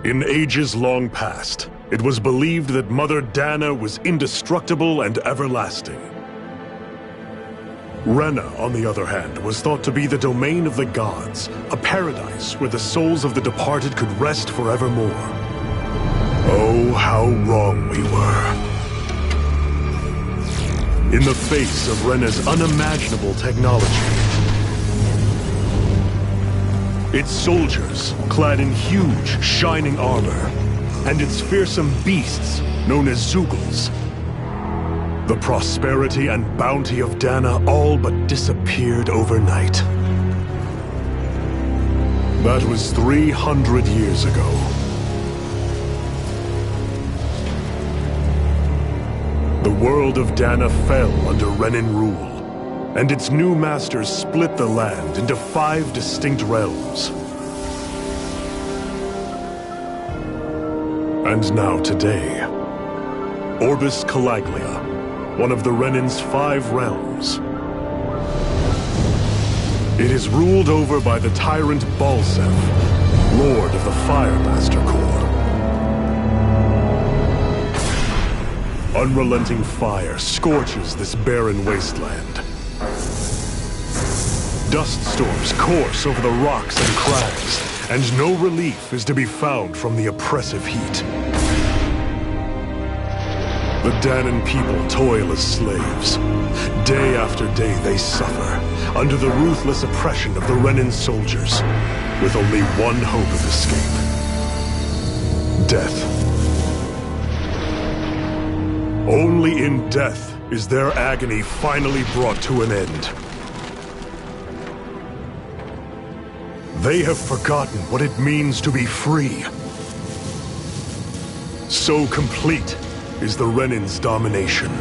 In ages long past, it was believed that Mother Dana was indestructible and everlasting. Rena, on the other hand, was thought to be the domain of the gods, a paradise where the souls of the departed could rest forevermore. Oh, how wrong we were. In the face of Rena's unimaginable technology, its soldiers, clad in huge, shining armor, and its fearsome beasts, known as Zeugles, the prosperity and bounty of Dana all but disappeared overnight. That was 300 years ago. The world of Dana fell under Renan rule, and its new masters split the land into 5 distinct realms. And now today, Orbis Calaglia, one of the Renan's 5 realms. It is ruled over by the tyrant Balseph, Lord of the Firemaster Corps. Unrelenting fire scorches this barren wasteland. Dust storms course over the rocks and crags, and no relief is to be found from the oppressive heat. The Danan people toil as slaves. Day after day they suffer, under the ruthless oppression of the Renan soldiers, with only one hope of escape: death. Only in death is their agony finally brought to an end. They have forgotten what it means to be free. So complete is the Renan's domination.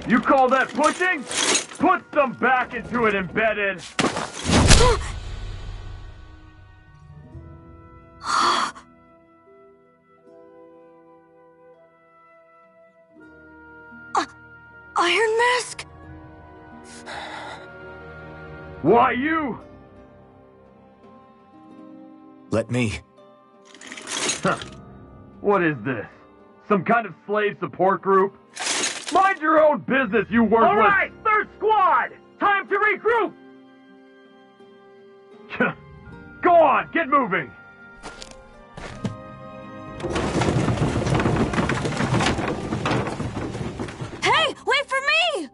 You call that pushing? Put some back into it, Embedded! Iron Mask? Why you? Let me. Huh. What is this? Some kind of slave support group? Mind your own business, you worthless— All right, third squad! Time to regroup! Go on, get moving! Hey, wait for me!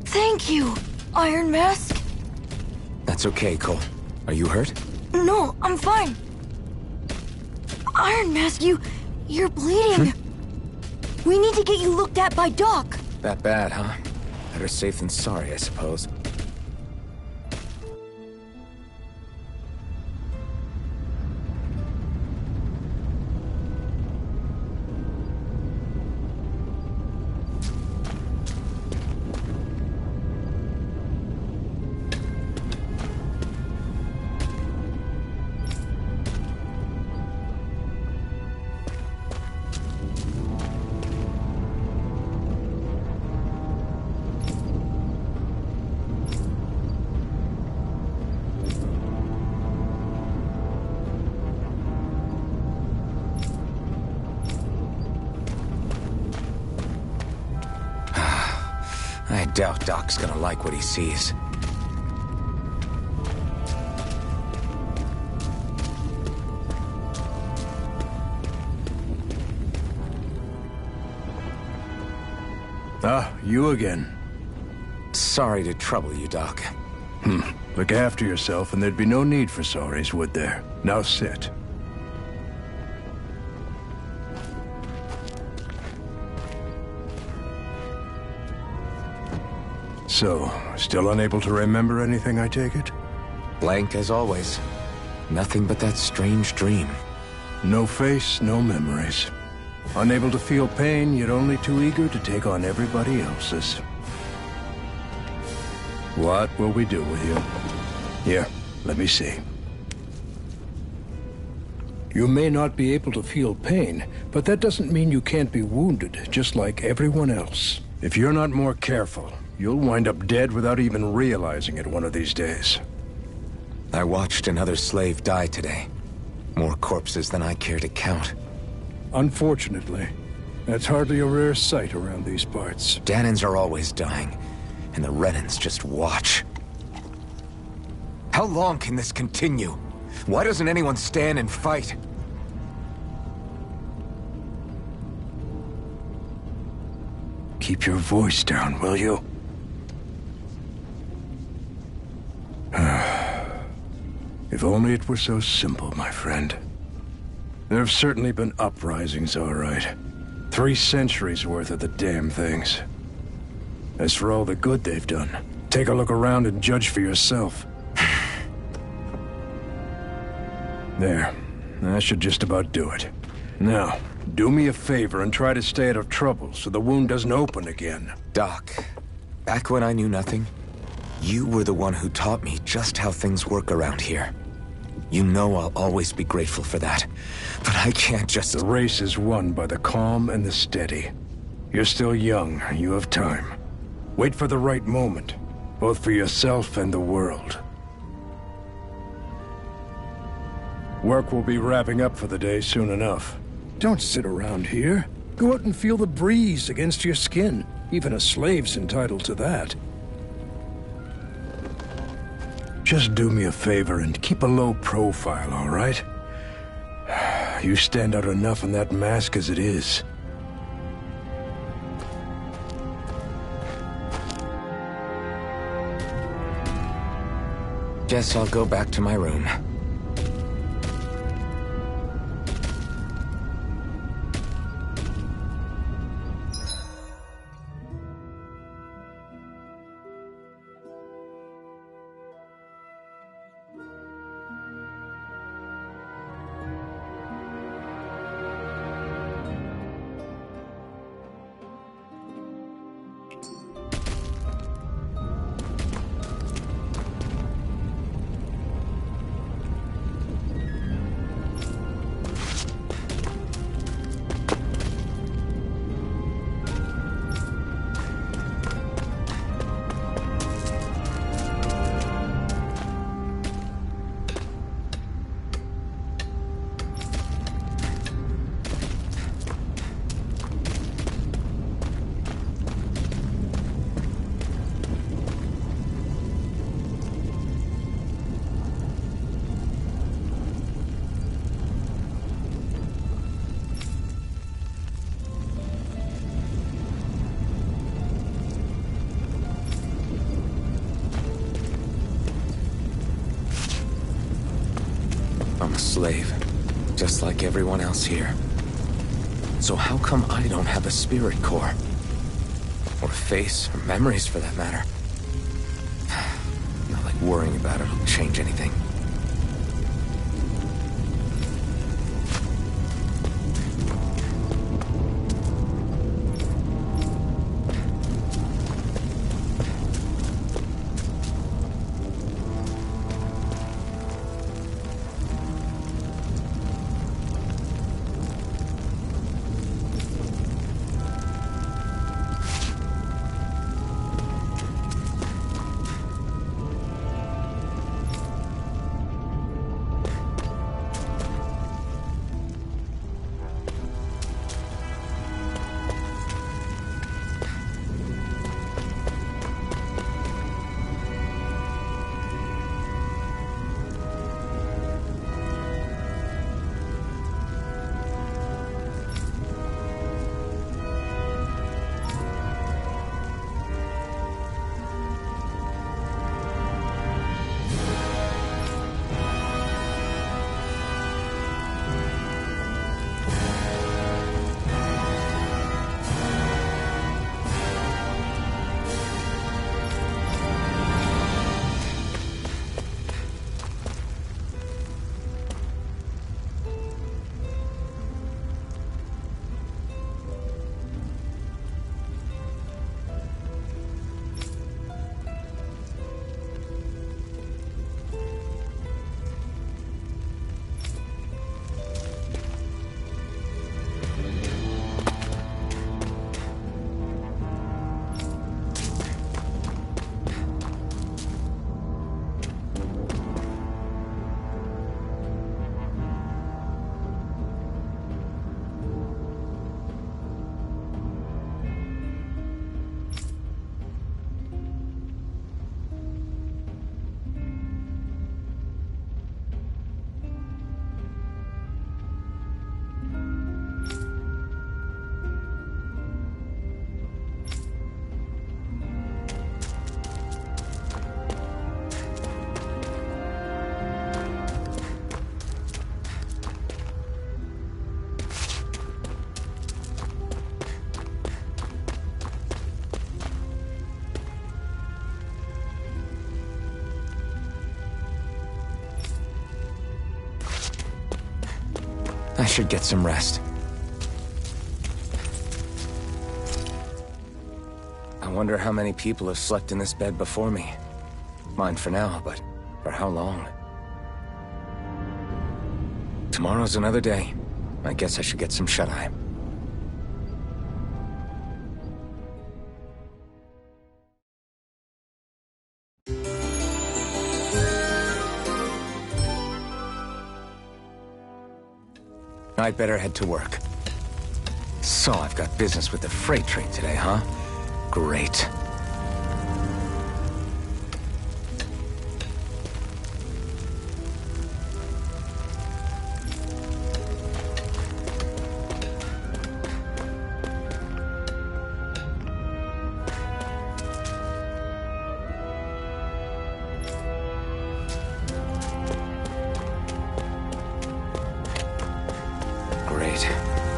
Thank you, Iron Mask. That's okay, Cole. Are you hurt? No, I'm fine. Iron Mask, you're bleeding. We need to get you looked at by Doc. That bad, huh? Better safe than sorry, I suppose. I doubt Doc's gonna like what he sees. you again. Sorry to trouble you, Doc. Look after yourself and there'd be no need for sorries, would there? Now sit. So, still unable to remember anything, I take it? Blank as always. Nothing but that strange dream. No face, no memories. Unable to feel pain, yet only too eager to take on everybody else's. What will we do with you? Here, let me see. You may not be able to feel pain, but that doesn't mean you can't be wounded, just like everyone else. If you're not more careful, you'll wind up dead without even realizing it one of these days. I watched another slave die today. More corpses than I care to count. Unfortunately, that's hardly a rare sight around these parts. Dahnans are always dying, and the Renans just watch. How long can this continue? Why doesn't anyone stand and fight? Keep your voice down, will you? If only it were so simple, my friend. There have certainly been uprisings, all right. 3 centuries worth of the damn things. As for all the good they've done, take a look around and judge for yourself. There. That should just about do it. Now, do me a favor and try to stay out of trouble so the wound doesn't open again. Doc, back when I knew nothing, you were the one who taught me just how things work around here. You know I'll always be grateful for that. But I can't just... The race is won by the calm and the steady. You're still young. You have time. Wait for the right moment, both for yourself and the world. Work will be wrapping up for the day soon enough. Don't sit around here. Go out and feel the breeze against your skin. Even a slave's entitled to that. Just do me a favor and keep a low profile, all right? You stand out enough in that mask as it is. Guess I'll go back to my room. I'm a slave, just like everyone else here. So how come I don't have a spirit core? Or a face, or memories for that matter? Not like worrying about it will change anything. should get some rest. I wonder how many people have slept in this bed before me. Mine for now, but for how long? Tomorrow's another day. I guess I should get some shut-eye. I'd better head to work. So, I've got business with the freight train today, huh? Great.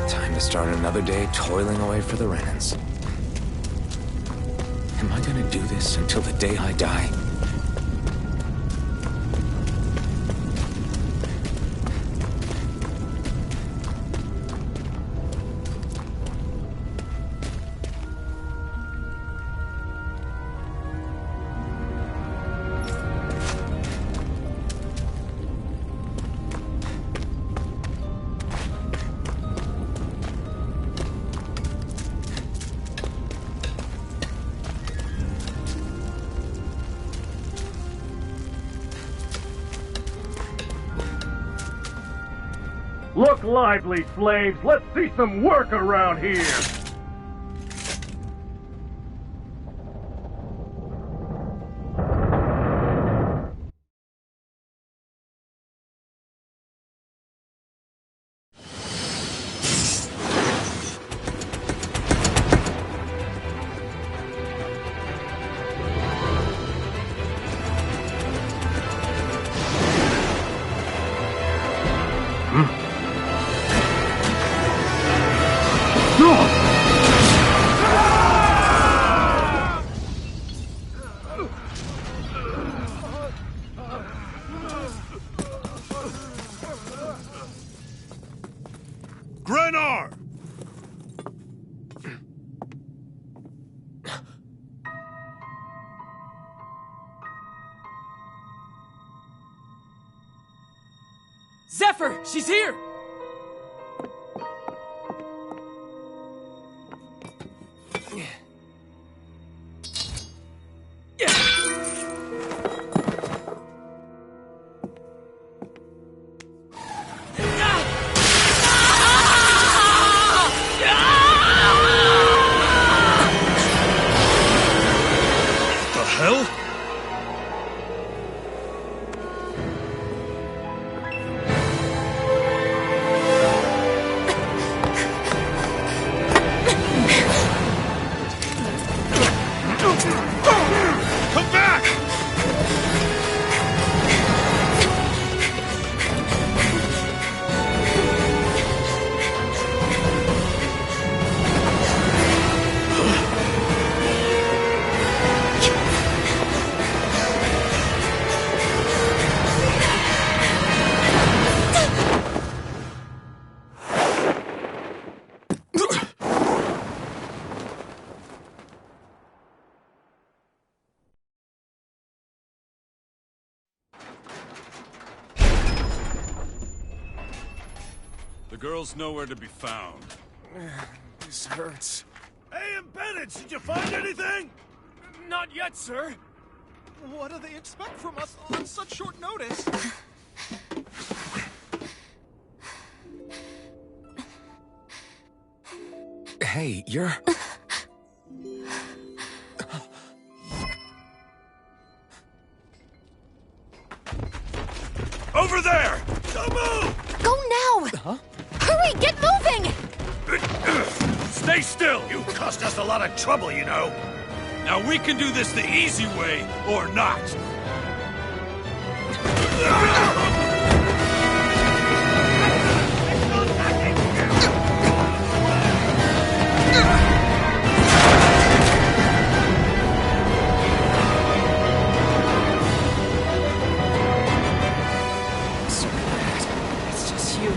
Time to start another day toiling away for the Renans. Am I gonna do this until the day I die? Look lively, slaves! Let's see some work around here! Grenar! Zephyr! She's here! The girl's nowhere to be found. This hurts. Hey, Bennett, did you find anything? Not yet, sir. What do they expect from us on such short notice? Hey, you're... Over there! Don't move! Go now! Huh? Hurry, get moving! Stay still! You cost us a lot of trouble, you know. Now we can do this the easy way, or not. So bad. It's just you.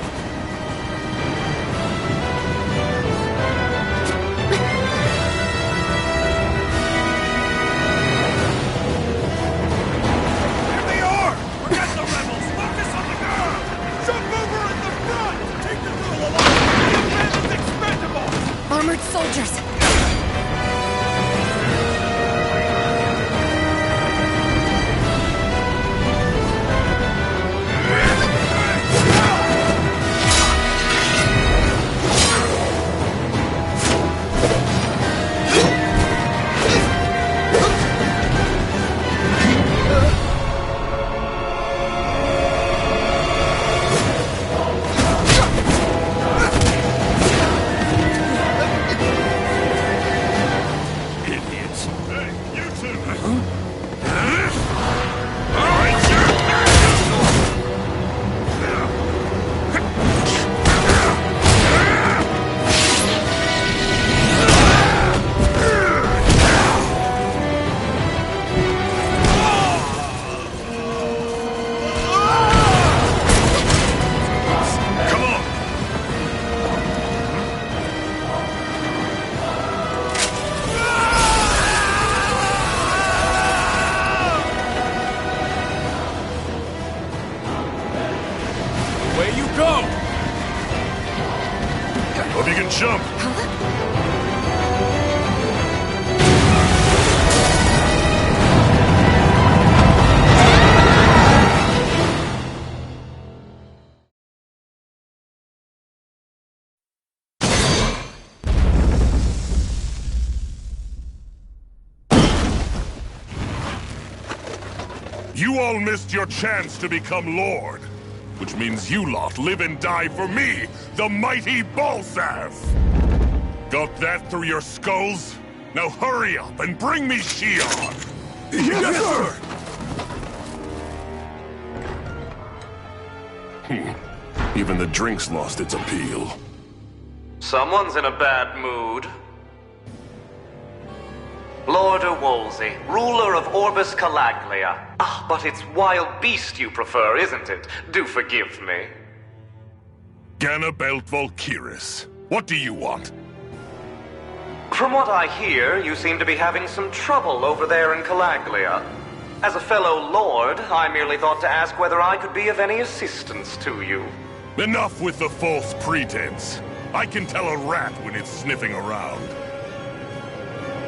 You all missed your chance to become Lord. Which means you lot live and die for me, the mighty Balzath! Got that through your skulls? Now hurry up and bring me Shion! Yes, sir! Even the drink's lost its appeal. Someone's in a bad mood. Lord Wolsey, ruler of Orbis Calaglia. Ah, but it's wild beast you prefer, isn't it? Do forgive me. Ganabelt Valkyris, what do you want? From what I hear, you seem to be having some trouble over there in Calaglia. As a fellow lord, I merely thought to ask whether I could be of any assistance to you. Enough with the false pretense. I can tell a rat when it's sniffing around.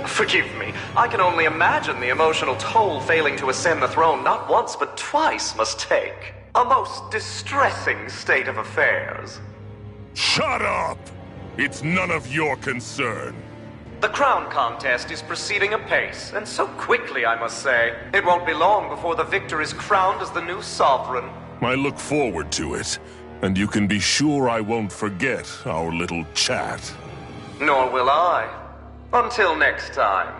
Forgive me, I can only imagine the emotional toll failing to ascend the throne not once but twice must take. A most distressing state of affairs. Shut up! It's none of your concern. The crown contest is proceeding apace, and so quickly, I must say. It won't be long before the victor is crowned as the new sovereign. I look forward to it, and you can be sure I won't forget our little chat. Nor will I. Until next time.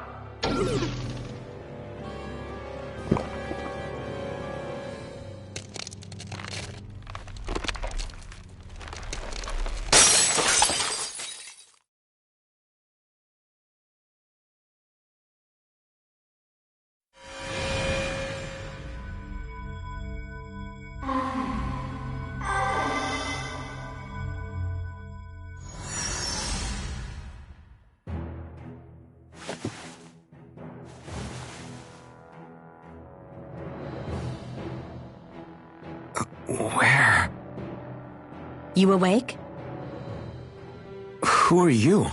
Where? You awake? Who are you?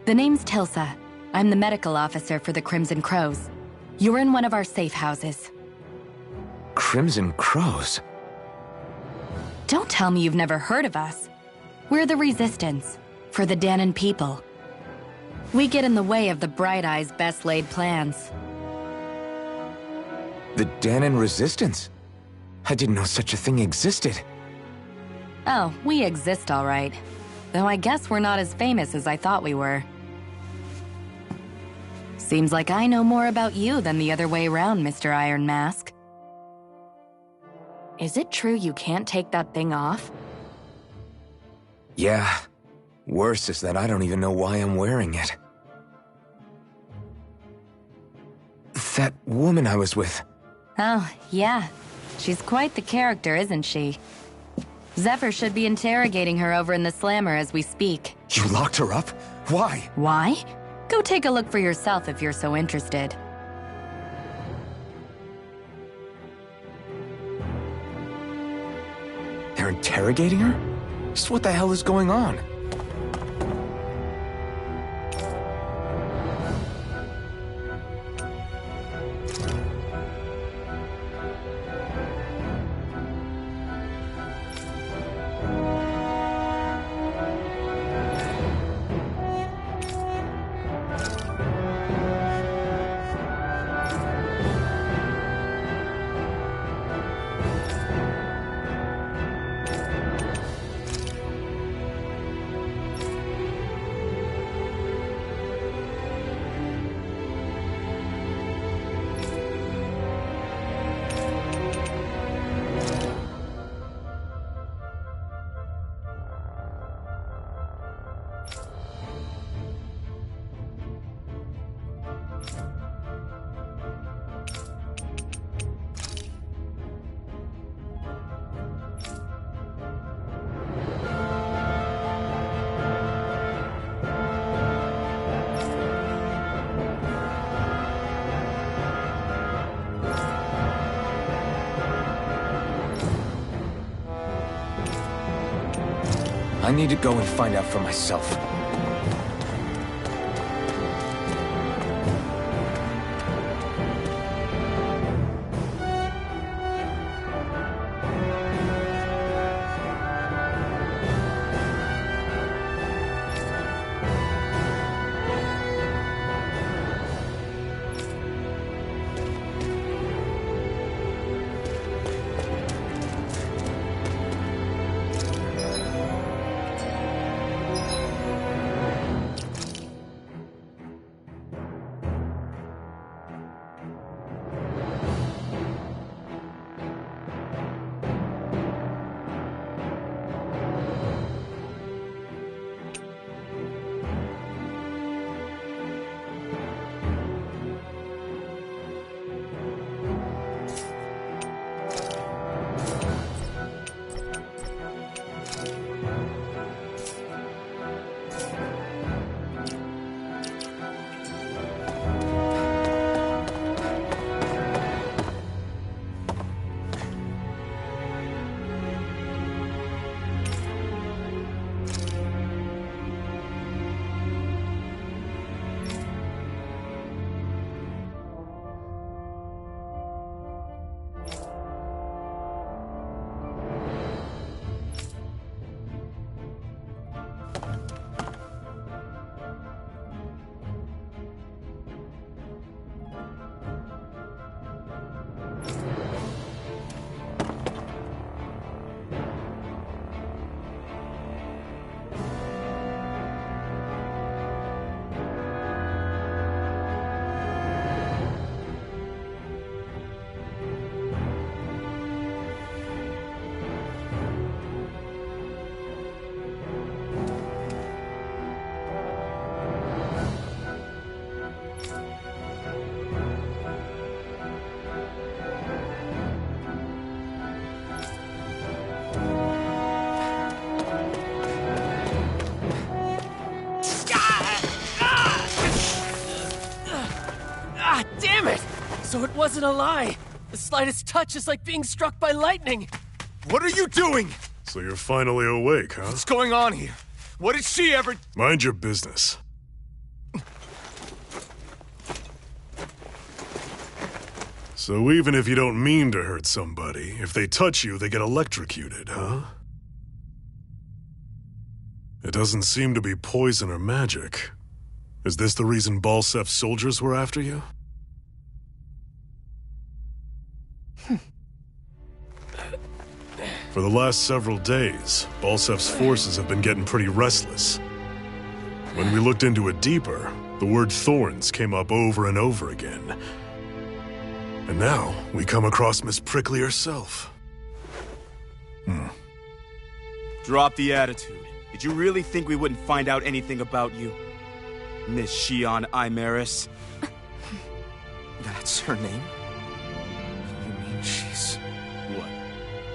The name's Tilsa. I'm the medical officer for the Crimson Crows. You're in one of our safe houses. Crimson Crows? Don't tell me you've never heard of us. We're the Resistance, for the Dahnan people. We get in the way of the Bright Eye's best-laid plans. The Dahnan Resistance? I didn't know such a thing existed. Oh, we exist all right. Though I guess we're not as famous as I thought we were. Seems like I know more about you than the other way around, Mr. Iron Mask. Is it true you can't take that thing off? Yeah. Worse is that I don't even know why I'm wearing it. That woman I was with. Oh, yeah. She's quite the character, isn't she? Zephyr should be interrogating her over in the Slammer as we speak. You locked her up? Why? Why? Go take a look for yourself if you're so interested. They're interrogating her? Just what the hell is going on? I need to go and find out for myself. Ah, damn it! So it wasn't a lie. The slightest touch is like being struck by lightning. What are you doing? So you're finally awake, huh? What's going on here? What did she ever... Mind your business. So even if you don't mean to hurt somebody, if they touch you, they get electrocuted, huh? It doesn't seem to be poison or magic. Is this the reason Balsef's soldiers were after you? For the last several days, Balsef's forces have been getting pretty restless. When we looked into it deeper, the word thorns came up over and over again. And now, we come across Miss Prickly herself. Drop the attitude. Did you really think we wouldn't find out anything about you? Miss Shion Imaris? That's her name? You mean she's... What?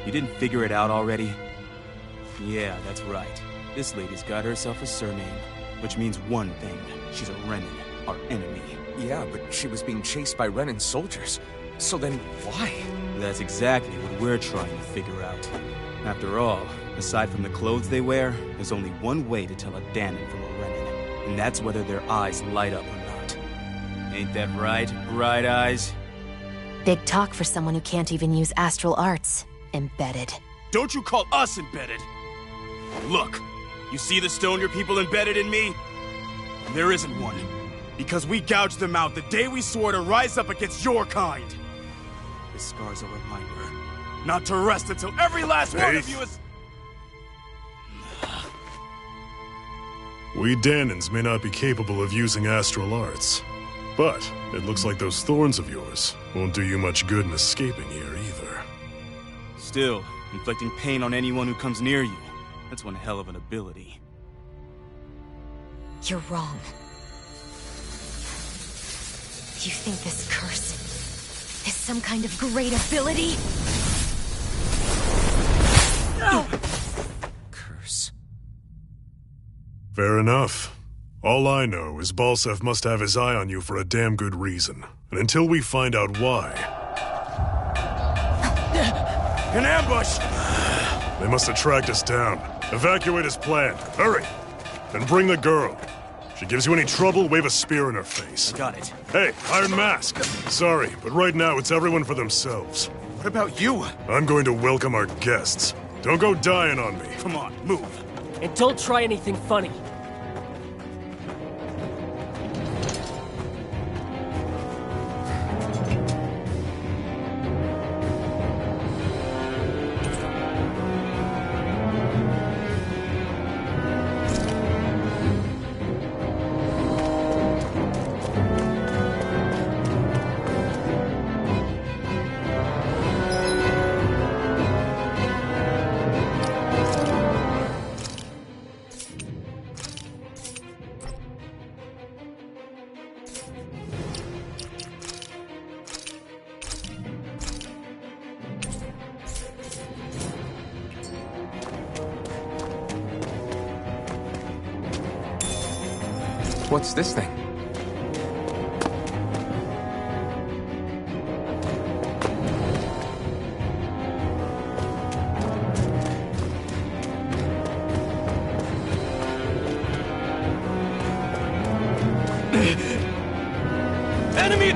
You didn't figure it out already? Yeah, that's right. This lady's got herself a surname, which means one thing. She's a Renan, our enemy. Yeah, but she was being chased by Renan soldiers. So then, why? That's exactly what we're trying to figure out. After all, aside from the clothes they wear, there's only one way to tell a Danon from a Renan, and that's whether their eyes light up or not. Ain't that right, Bright Eyes? Big talk for someone who can't even use astral arts. Embedded. Don't you call us embedded! Look, you see the stone your people embedded in me? There isn't one. Because we gouged them out the day we swore to rise up against your kind. This scar's a reminder, not to rest until every last one of you is... We Danons may not be capable of using astral arts, but it looks like those thorns of yours won't do you much good in escaping here either. Still, inflicting pain on anyone who comes near you, that's one hell of an ability. You're wrong. You think this curse is some kind of great ability? No! Curse. Fair enough. All I know is Balsef must have his eye on you for a damn good reason. And until we find out why... An ambush! They must have tracked us down. Evacuate as planned. Hurry! And bring the girl. If she gives you any trouble, wave a spear in her face. Got it. Hey, Iron Mask! Sorry, but right now it's everyone for themselves. What about you? I'm going to welcome our guests. Don't go dying on me. Come on, move. And don't try anything funny. What's this thing? Enemy!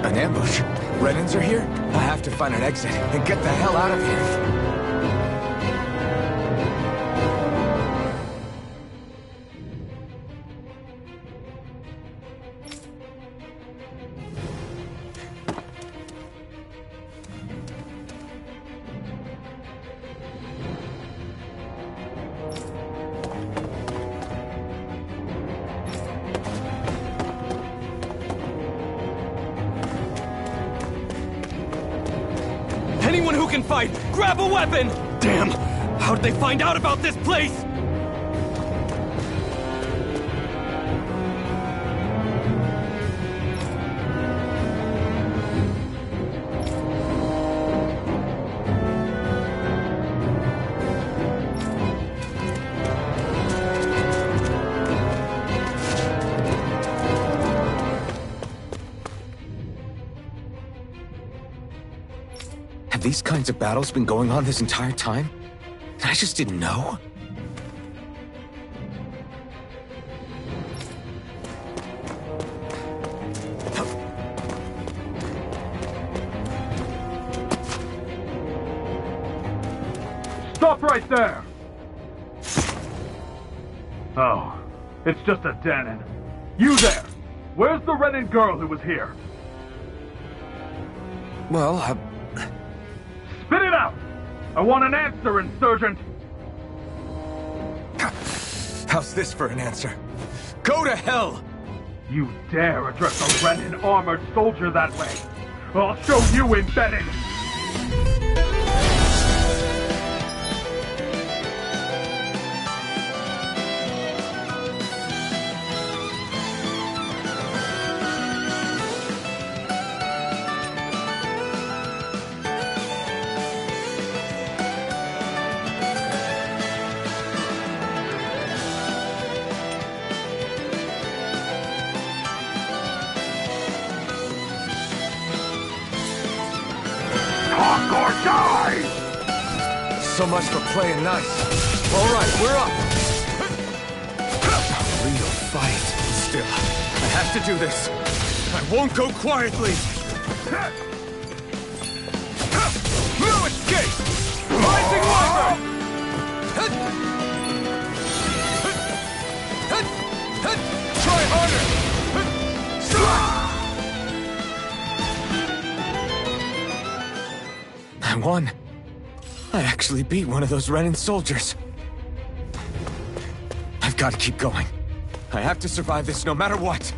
An ambush? Renans are here? I have to find an exit and get the hell out of here. can fight! Grab a weapon! Damn! How did they find out about this place? Have these kinds of battles been going on this entire time? And I just didn't know? Stop right there! Oh, it's just a Dahnan. You there! Where's the Renan girl who was here? Well, Spit it out! I want an answer, Insurgent! how's this for an answer? Go to hell! You dare address a Renan armored soldier that way? I'll show you embedded! So much for playing nice. All right, we're up. A real fight. Still, I have to do this. I won't go quietly! No escape! Rising Wyvern! Try harder! I won. I actually beat one of those Renan soldiers. I've got to keep going. I have to survive this no matter what.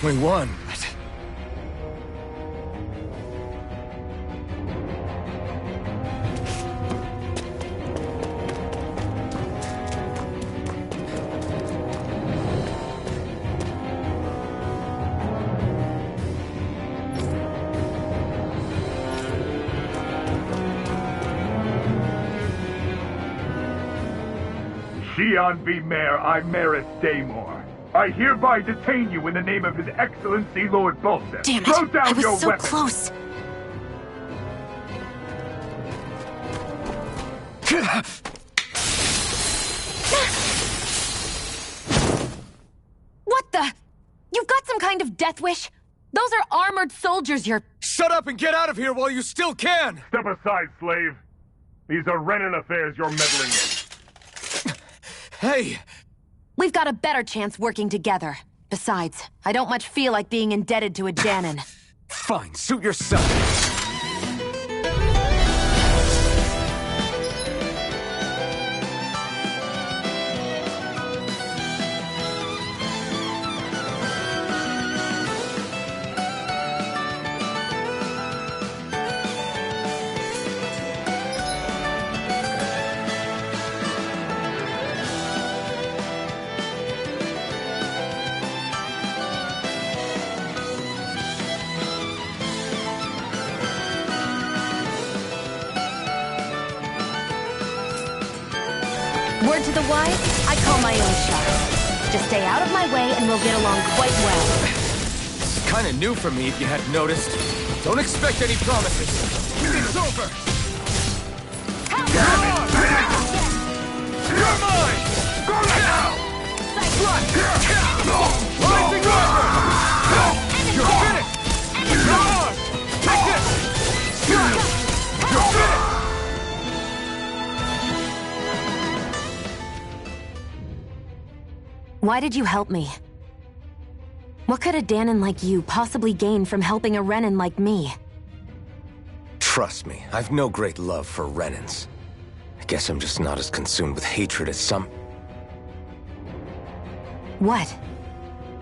We won, but... Xi'an v. Mayor Imerys Daymore. I hereby detain you in the name of His Excellency Lord Volstead. Damn it! Throw down I was your so weapon. close. What the? You've got some kind of death wish? Those are armored soldiers you're... Shut up and get out of here while you still can! Step aside, slave. These are Renan affairs you're meddling in. Hey! We've got a better chance working together. Besides, I don't much feel like being indebted to a Dahnan. Fine, suit yourself. Word to the wise, I call my own shot. Just stay out of my way and we'll get along quite well. It's kinda new for me if you hadn't noticed. Don't expect any promises. It's over! You're mine! Go now! Rising Rider! You're finished! Come on! Take this! You're finished! Why did you help me? What could a Dahnan like you possibly gain from helping a Renan like me? Trust me, I've no great love for Renans. I guess I'm just not as consumed with hatred as some... What?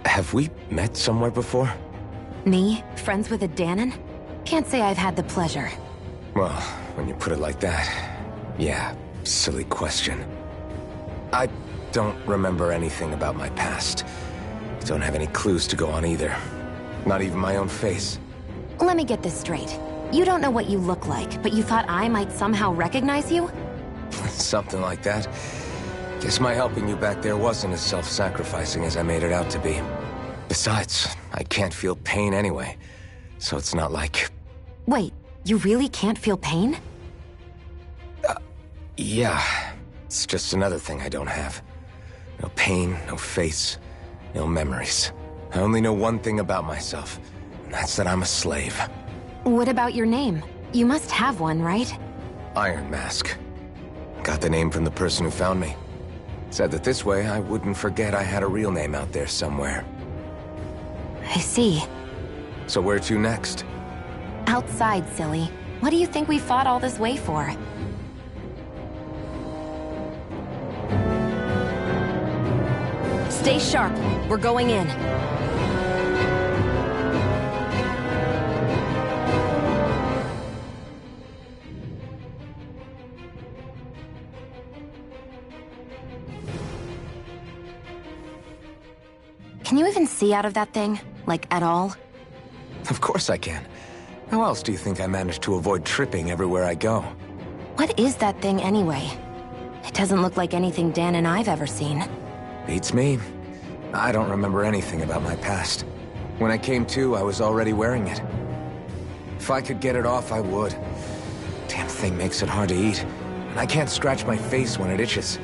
Have we met somewhere before? Me? Friends with a Dahnan? Can't say I've had the pleasure. Well, when you put it like that, yeah, silly question. I don't remember anything about my past. Don't have any clues to go on either. Not even my own face. Let me get this straight. You don't know what you look like, but you thought I might somehow recognize you? Something like that. Guess my helping you back there wasn't as self-sacrificing as I made it out to be. Besides, I can't feel pain anyway, so it's not like... Wait, you really can't feel pain? Yeah. It's just another thing I don't have. No pain, no face, no memories. I only know one thing about myself, and that's that I'm a slave. What about your name? You must have one, right? Iron Mask. Got the name from the person who found me. Said that this way I wouldn't forget I had a real name out there somewhere. I see. So where to next? Outside, silly. What do you think we fought all this way for? Stay sharp. We're going in. Can you even see out of that thing? Like, at all? Of course I can. How else do you think I managed to avoid tripping everywhere I go? What is that thing anyway? It doesn't look like anything Dahnan I've ever seen. Beats me. I don't remember anything about my past. When I came to, I was already wearing it. If I could get it off, I would. Damn thing makes it hard to eat. And I can't scratch my face when it itches.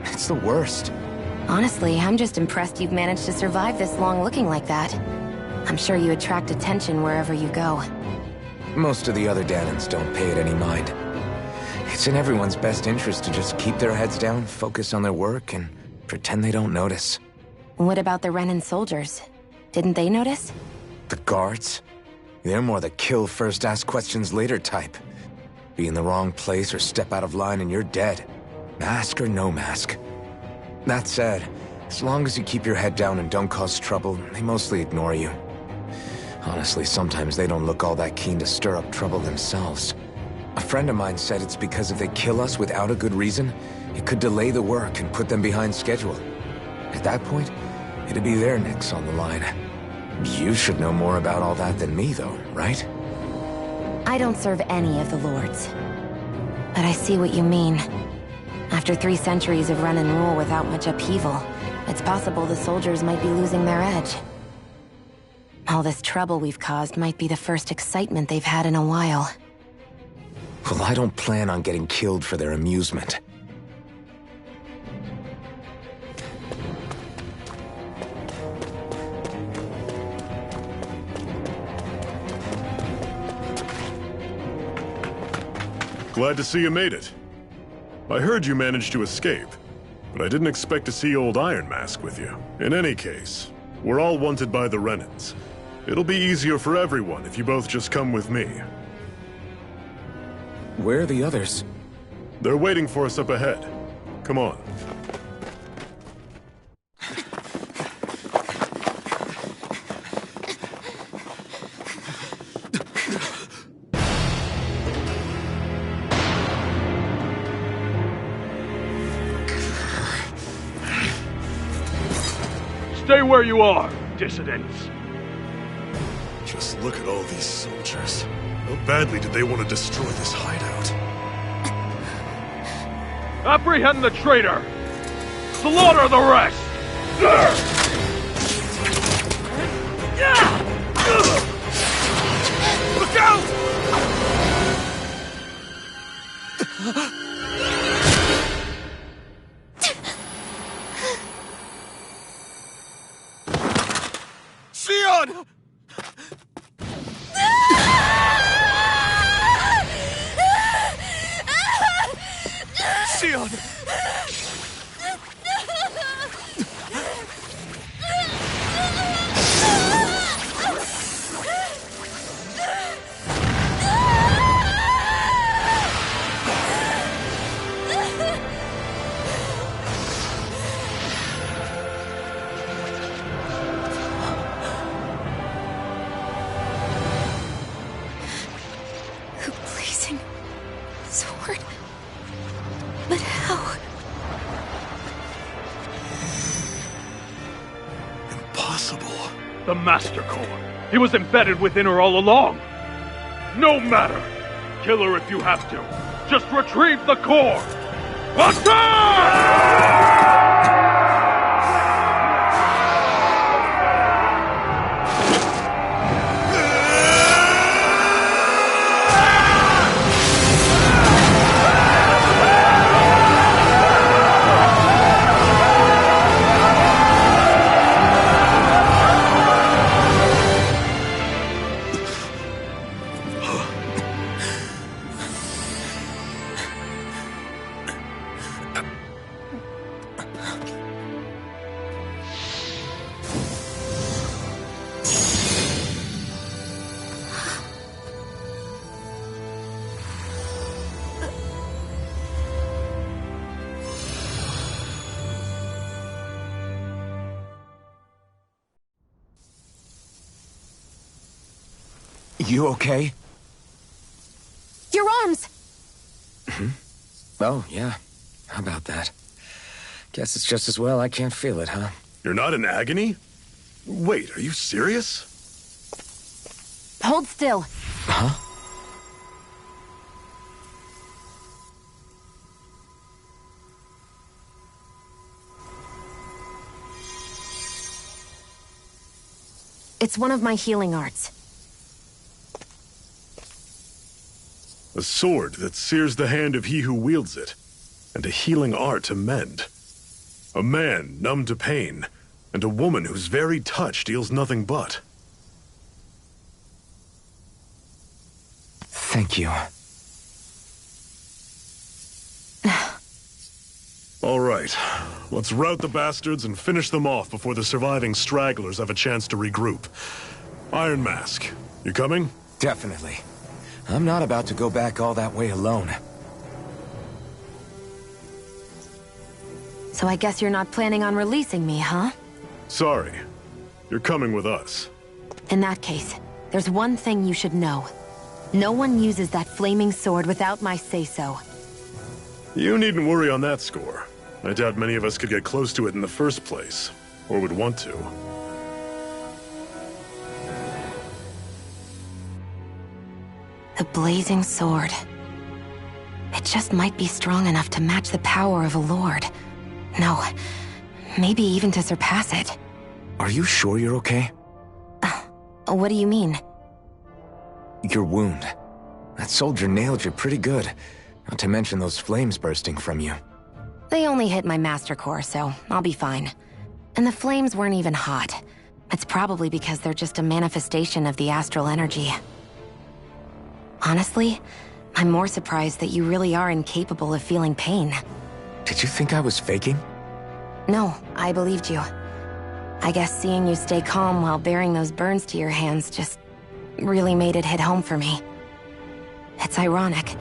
It's the worst. Honestly, I'm just impressed you've managed to survive this long looking like that. I'm sure you attract attention wherever you go. Most of the other Dahnans don't pay it any mind. It's in everyone's best interest to just keep their heads down, focus on their work, and pretend they don't notice. What about the Renan soldiers? Didn't they notice? The guards? They're more the kill first, ask questions later type. Be in the wrong place or step out of line and you're dead. Mask or no mask. That said, as long as you keep your head down and don't cause trouble, they mostly ignore you. Honestly, sometimes they don't look all that keen to stir up trouble themselves. A friend of mine said it's because if they kill us without a good reason, it could delay the work and put them behind schedule. At that point, it'd be their necks on the line. You should know more about all that than me, though, right? I don't serve any of the lords. But I see what you mean. After 3 centuries of run and rule without much upheaval, It's possible the soldiers might be losing their edge. All this trouble we've caused might be the first excitement they've had in a while. Well, I don't plan on getting killed for their amusement. Glad to see you made it. I heard you managed to escape, but I didn't expect to see old Iron Mask with you. In any case, we're all wanted by the Renans. It'll be easier for everyone if you both just come with me. Where are the others? They're waiting for us up ahead. Come on. Stay where you are, dissidents. Just look at all these soldiers. How badly did they want to destroy this hideout? Apprehend the traitor! Slaughter the rest! Look out! Sion! Sion! The blazing sword. But how? Impossible. The Master Core. He was embedded within her all along. No matter. Kill her if you have to. Just retrieve the core. Attack! You okay? Your arms! Oh, yeah. How about that? Guess it's just as well I can't feel it, huh? You're not in agony? Wait, are you serious? Hold still. Huh? It's one of my healing arts. A sword that sears the hand of he who wields it, and a healing art to mend. A man numb to pain, and a woman whose very touch deals nothing but. Thank you. All right, let's rout the bastards and finish them off before the surviving stragglers have a chance to regroup. Iron Mask, you coming? Definitely. I'm not about to go back all that way alone. So I guess you're not planning on releasing me, huh? Sorry. You're coming with us. In that case, there's one thing you should know. No one uses that flaming sword without my say-so. You needn't worry on that score. I doubt many of us could get close to it in the first place, or would want to. The blazing sword. It just might be strong enough to match the power of a lord. No, Maybe even to surpass it. Are you sure you're okay? What do you mean? Your wound. That soldier nailed you pretty good. Not to mention those flames bursting from you. They only hit my master core, so I'll be fine. And the flames weren't even hot. It's probably because they're just a manifestation of the astral energy. Honestly, I'm more surprised that you really are incapable of feeling pain. Did you think I was faking? No, I believed you. I guess seeing you stay calm while bearing those burns to your hands just really made it hit home for me. It's ironic.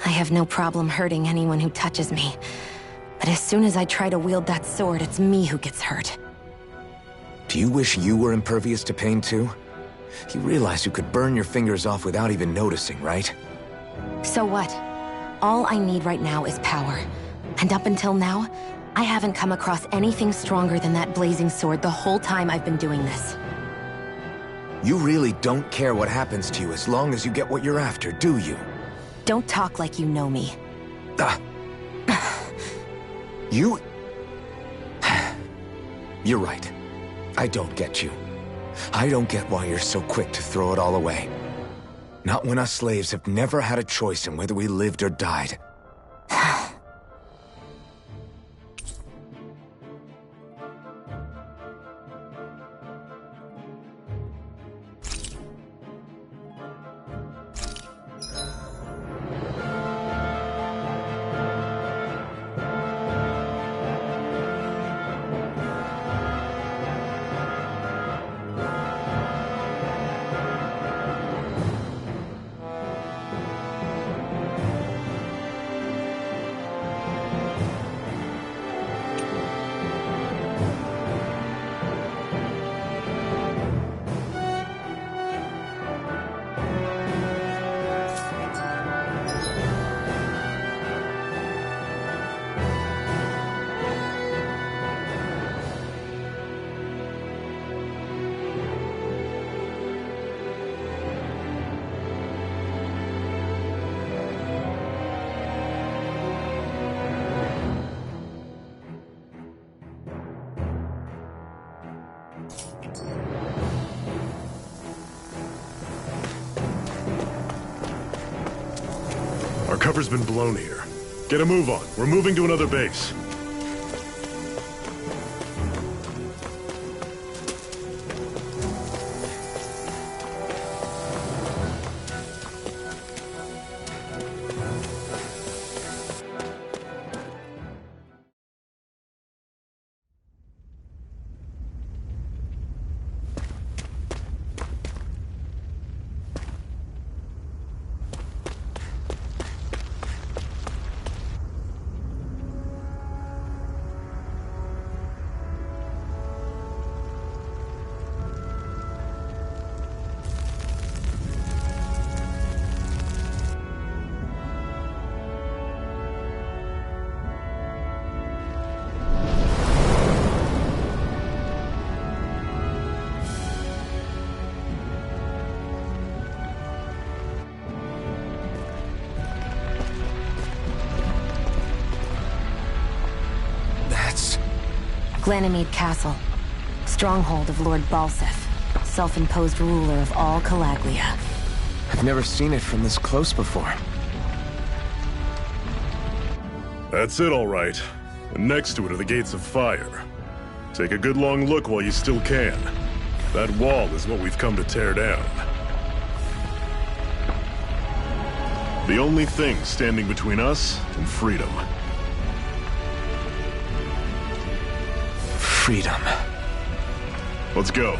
I have no problem hurting anyone who touches me. But as soon as I try to wield that sword, it's me who gets hurt. Do you wish you were impervious to pain too? You realize you could burn your fingers off without even noticing, right? So what? All I need right now is power. And up until now, I haven't come across anything stronger than that blazing sword the whole time I've been doing this. You really don't care what happens to you as long as you get what you're after, do you? Don't talk like you know me. You... You're right. I don't get you. I don't get why you're so quick to throw it all away. Not when us slaves have never had a choice in whether we lived or died. Our cover's been blown here. Get a move on. We're moving to another base. Glanimede Castle, stronghold of Lord Balseph, self-imposed ruler of all Calaglia. I've never seen it from this close before. That's it, all right. And next to it are the Gates of Fire. Take a good long look while you still can. That wall is what we've come to tear down. The only thing standing between us and freedom. Freedom. Let's go.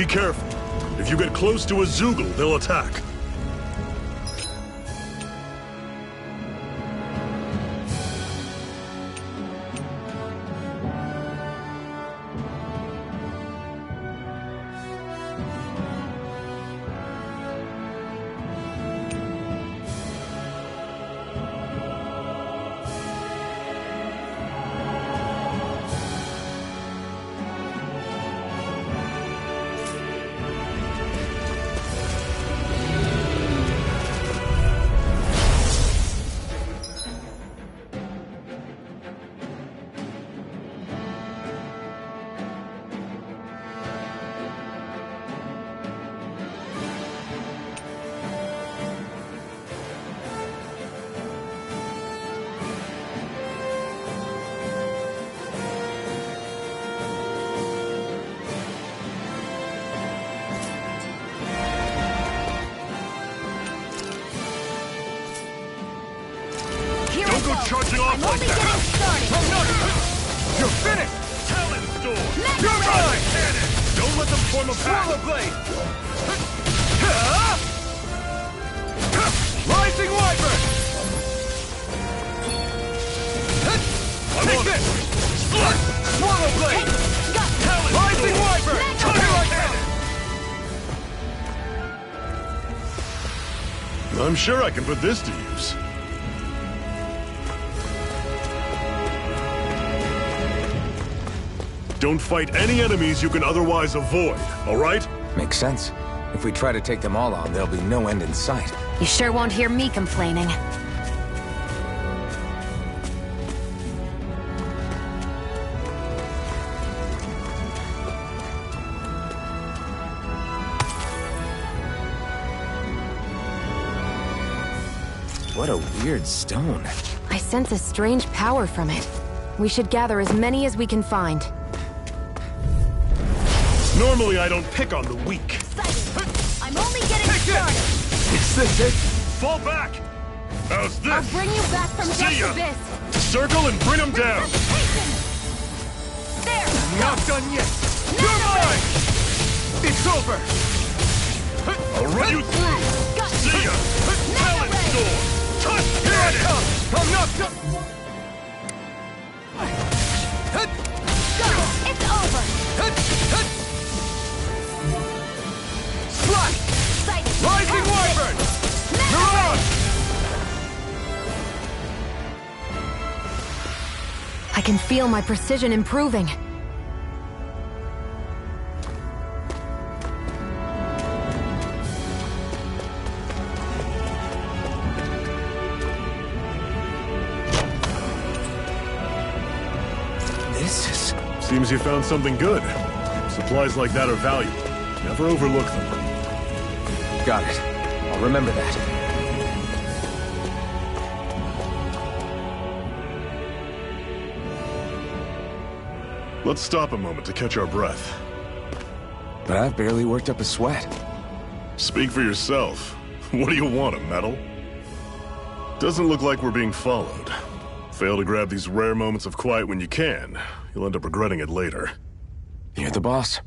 Be careful. If you get close to a Zoogle, they'll attack. Don't go charging off like that! You're finished! Talon Storm! You're mine! Cannon! Don't let them form a pack! Swallow Blade! Rising Wyvern! Take this! Swallow Blade! Talon Rising Wyvern! Here I come! I'm sure I can put this to use. Don't fight any enemies you can otherwise avoid, all right? Makes sense. If we try to take them all on, there'll be no end in sight. You sure won't hear me complaining. What a weird stone. I sense a strange power from it. We should gather as many as we can find. Normally I don't pick on the weak. I'm only getting started. Is this it? Fall back! How's this? I'll bring you back from See ya. Death's Abyss. Circle and bring them down! There! Not done yet! You're mine! It's over! I'll run you through! See ya! Talon Storm! Touch! Here I come! I'm not done! It's over! Slash! Rising Wyvern! You're on! I can feel my precision improving. Seems you found something good. Supplies like that are valuable. Never overlook them. Got it. I'll remember that. Let's stop a moment to catch our breath. But I've barely worked up a sweat. Speak for yourself. What do you want, a medal? Doesn't look like we're being followed. Fail to grab these rare moments of quiet when you can, you'll end up regretting it later. You're the boss.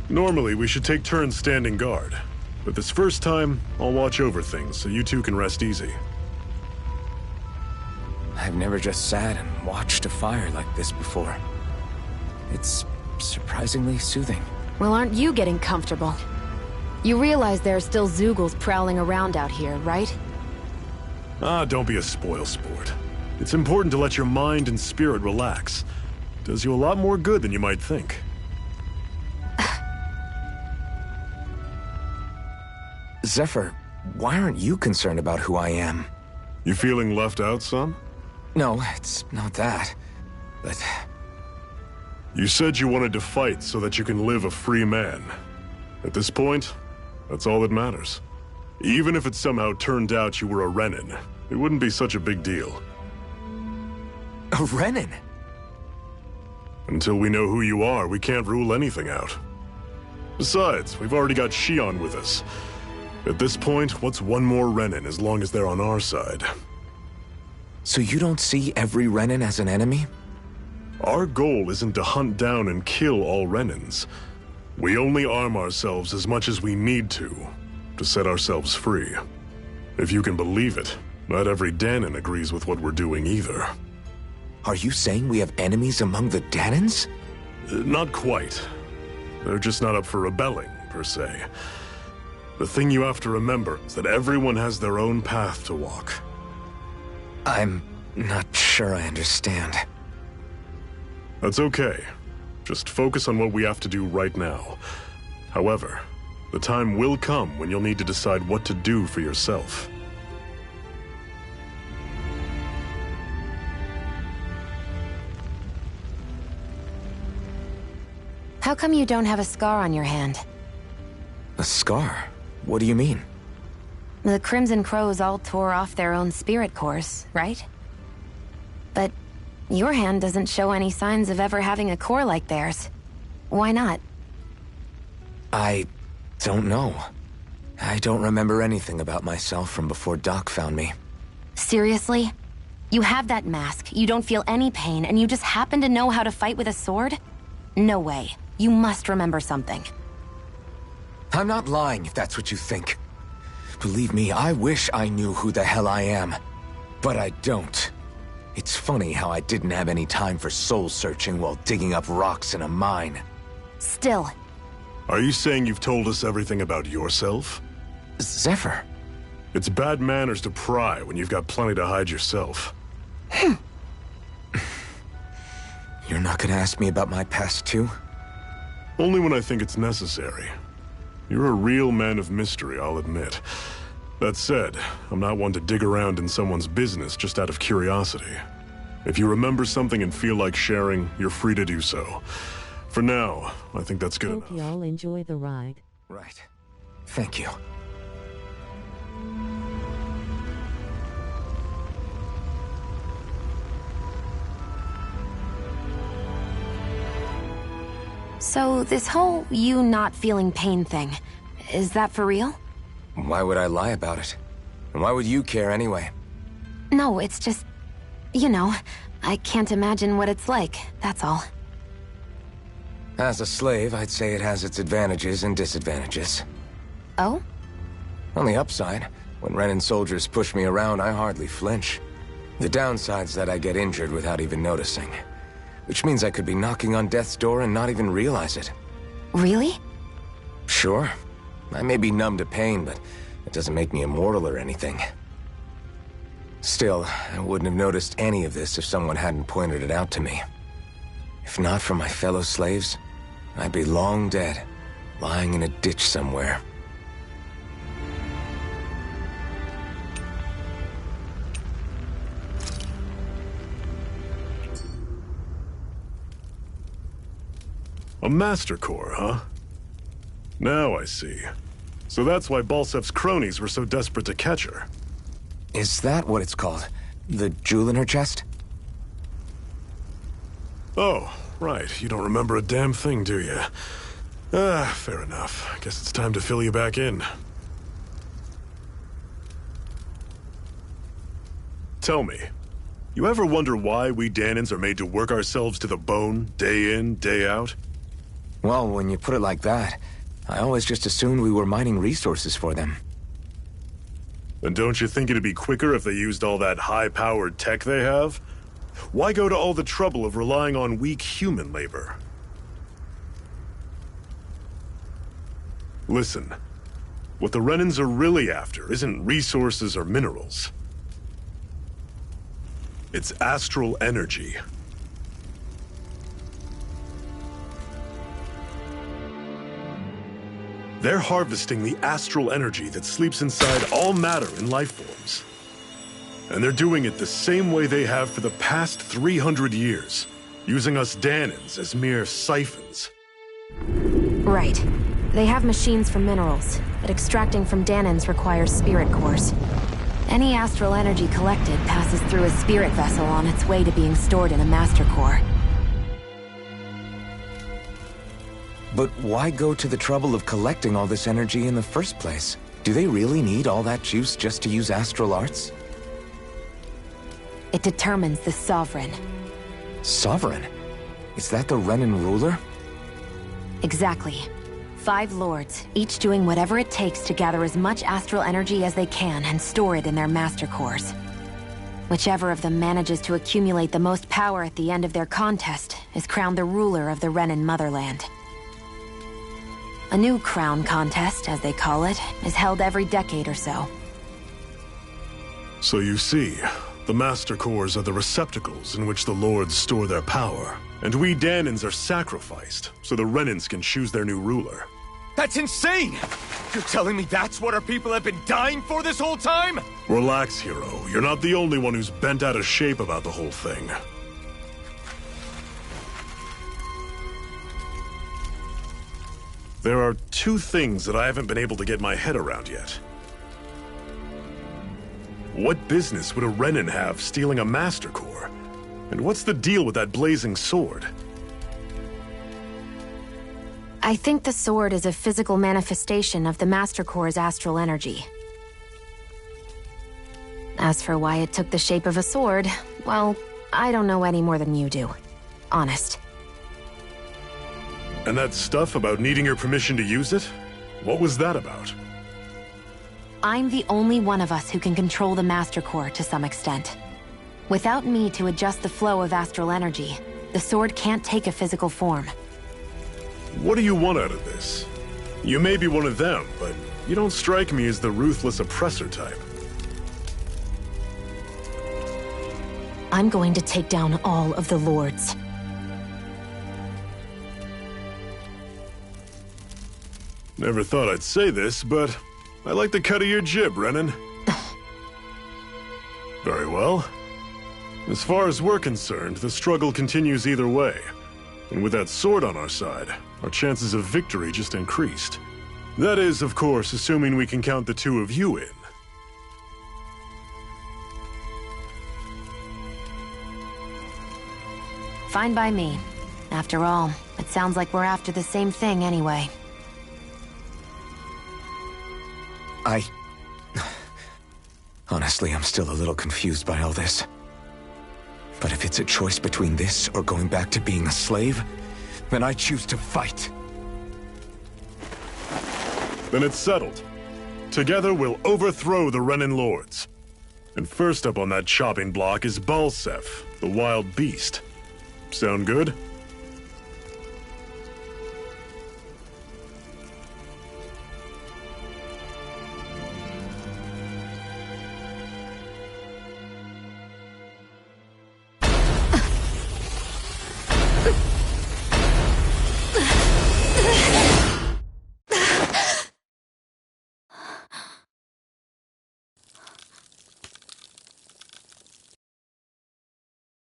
Normally, we should take turns standing guard. But this first time, I'll watch over things so you two can rest easy. I've never just sat and watched a fire like this before. It's surprisingly soothing. Well, aren't you getting comfortable? You realize there are still Zoogles prowling around out here, right? Ah, don't be a spoilsport. It's important to let your mind and spirit relax. Does you a lot more good than you might think. Zephyr, why aren't you concerned about who I am? You feeling left out, son? No, it's not that. But... You said you wanted to fight so that you can live a free man. At this point, that's all that matters. Even if it somehow turned out you were a Renin, it wouldn't be such a big deal. A Renan? Until we know who you are, we can't rule anything out. Besides, we've already got Shion with us. At this point, what's one more Renan as long as they're on our side? So you don't see every Renan as an enemy? Our goal isn't to hunt down and kill all Renans. We only arm ourselves as much as we need to set ourselves free. If you can believe it, not every Danan agrees with what we're doing either. Are you saying we have enemies among the Danans? Not quite. They're just not up for rebelling, per se. The thing you have to remember is that everyone has their own path to walk. I'm not sure I understand. That's okay. Just focus on what we have to do right now. However, the time will come when you'll need to decide what to do for yourself. How come you don't have a scar on your hand? A scar? What do you mean? The Crimson Crows all tore off their own spirit cores, right? But your hand doesn't show any signs of ever having a core like theirs. Why not? I don't know. I don't remember anything about myself from before Doc found me. Seriously? You have that mask, you don't feel any pain, and you just happen to know how to fight with a sword? No way. You must remember something. I'm not lying if that's what you think. Believe me, I wish I knew who the hell I am. But I don't. It's funny how I didn't have any time for soul-searching while digging up rocks in a mine. Still. Are you saying you've told us everything about yourself? Zephyr. It's bad manners to pry when you've got plenty to hide yourself. You're not gonna ask me about my past too? Only when I think it's necessary. You're a real man of mystery, I'll admit. That said, I'm not one to dig around in someone's business just out of curiosity. If you remember something and feel like sharing, you're free to do so. For now, I think that's good enough. Hope y'all enjoy the ride. Right. Thank you. So, this whole you not feeling pain thing, is that for real? Why would I lie about it? And why would you care anyway? No, it's just... You know, I can't imagine what it's like, that's all. As a slave, I'd say it has its advantages and disadvantages. Oh? On the upside, when Renan soldiers push me around, I hardly flinch. The downside's that I get injured without even noticing. Which means I could be knocking on death's door and not even realize it. Really? Sure. I may be numb to pain, but it doesn't make me immortal or anything. Still, I wouldn't have noticed any of this if someone hadn't pointed it out to me. If not for my fellow slaves, I'd be long dead, lying in a ditch somewhere. A Master Core, huh? Now I see. So that's why Balsef's cronies were so desperate to catch her. Is that what it's called? The jewel in her chest? Oh, right. You don't remember a damn thing, do you? Fair enough. I guess it's time to fill you back in. Tell me, you ever wonder why we Danans are made to work ourselves to the bone, day in, day out? Well, when you put it like that, I always just assumed we were mining resources for them. And don't you think it'd be quicker if they used all that high-powered tech they have? Why go to all the trouble of relying on weak human labor? Listen, what the Renans are really after isn't resources or minerals. It's astral energy. They're harvesting the astral energy that sleeps inside all matter in life forms. And they're doing it the same way they have for the past 300 years, using us Danans as mere siphons. Right. They have machines for minerals, but extracting from Danans requires spirit cores. Any astral energy collected passes through a spirit vessel on its way to being stored in a master core. But why go to the trouble of collecting all this energy in the first place? Do they really need all that juice just to use astral arts? It determines the Sovereign. Sovereign? Is that the Renan ruler? Exactly. 5 lords, each doing whatever it takes to gather as much astral energy as they can and store it in their master cores. Whichever of them manages to accumulate the most power at the end of their contest is crowned the ruler of the Renan motherland. A new crown contest, as they call it, is held every decade or so. So you see, the Master Cores are the receptacles in which the Lords store their power. And we Danans are sacrificed, so the Renans can choose their new ruler. That's insane! You're telling me that's what our people have been dying for this whole time? Relax, hero. You're not the only one who's bent out of shape about the whole thing. There are 2 things that I haven't been able to get my head around yet. What business would a Renan have stealing a Master Core? And what's the deal with that blazing sword? I think the sword is a physical manifestation of the Master Core's astral energy. As for why it took the shape of a sword, well, I don't know any more than you do. Honest. And that stuff about needing your permission to use it? What was that about? I'm the only one of us who can control the Master Core to some extent. Without me to adjust the flow of astral energy, the sword can't take a physical form. What do you want out of this? You may be one of them, but you don't strike me as the ruthless oppressor type. I'm going to take down all of the lords. Never thought I'd say this, but I like the cut of your jib, Renan. Very well. As far as we're concerned, the struggle continues either way. And with that sword on our side, our chances of victory just increased. That is, of course, assuming we can count the 2 of you in. Fine by me. After all, it sounds like we're after the same thing anyway. Honestly, I'm still a little confused by all this. But if it's a choice between this or going back to being a slave, then I choose to fight. Then it's settled. Together we'll overthrow the Renan Lords. And first up on that chopping block is Balseph, the wild beast. Sound good?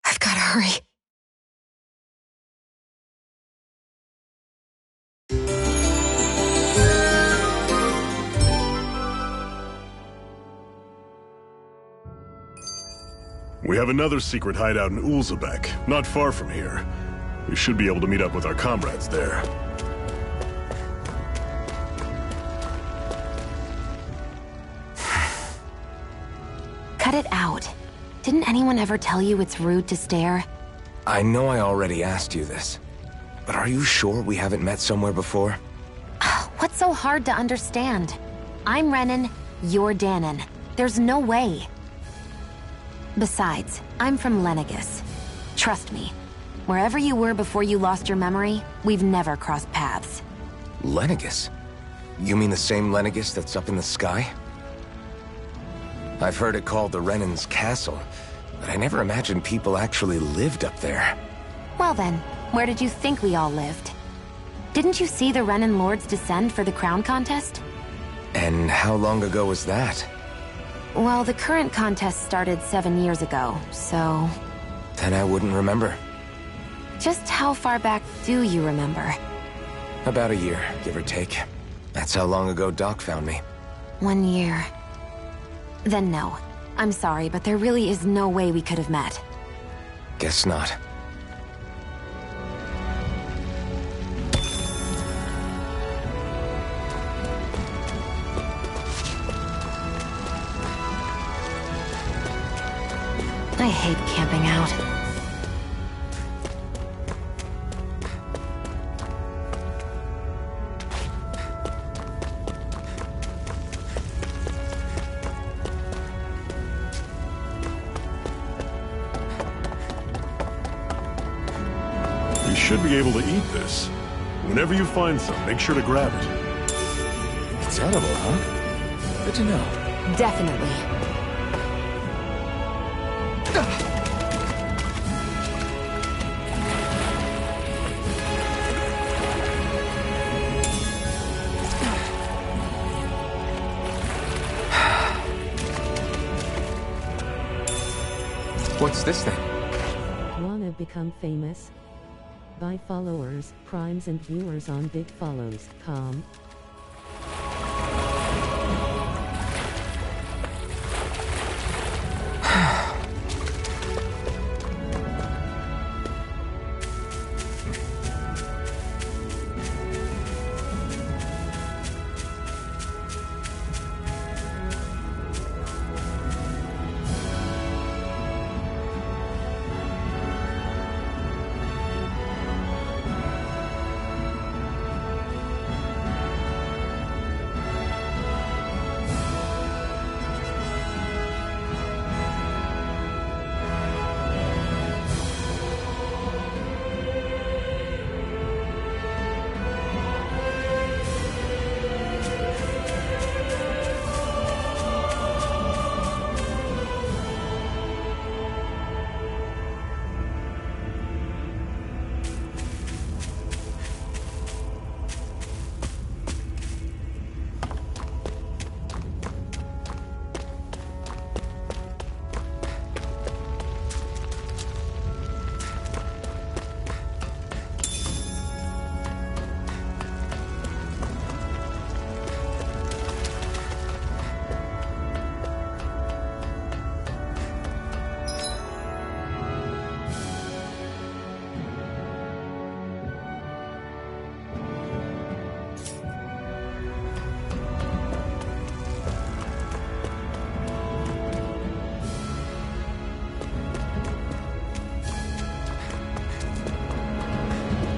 I've gotta hurry. We have another secret hideout in Ulzebek, not far from here. We should be able to meet up with our comrades there. Cut it out. Didn't anyone ever tell you it's rude to stare? I know I already asked you this, but are you sure we haven't met somewhere before? What's so hard to understand? I'm Renan, you're Danan. There's no way. Besides, I'm from Lenegis. Trust me, wherever you were before you lost your memory, we've never crossed paths. Lenegis? You mean the same Lenegis that's up in the sky? I've heard it called the Renan's Castle, but I never imagined people actually lived up there. Well then, where did you think we all lived? Didn't you see the Renan Lords descend for the crown contest? And how long ago was that? Well, the current contest started 7 years ago, so... Then I wouldn't remember. Just how far back do you remember? About a year, give or take. That's how long ago Doc found me. 1 year. Then no. I'm sorry, but there really is no way we could have met. Guess not. I hate camping out. You should be able to eat this. Whenever you find some, make sure to grab it. It's edible, huh? Good to know. Definitely. What's this thing? Wanna become famous? Buy followers, primes and viewers on bigfollows.com.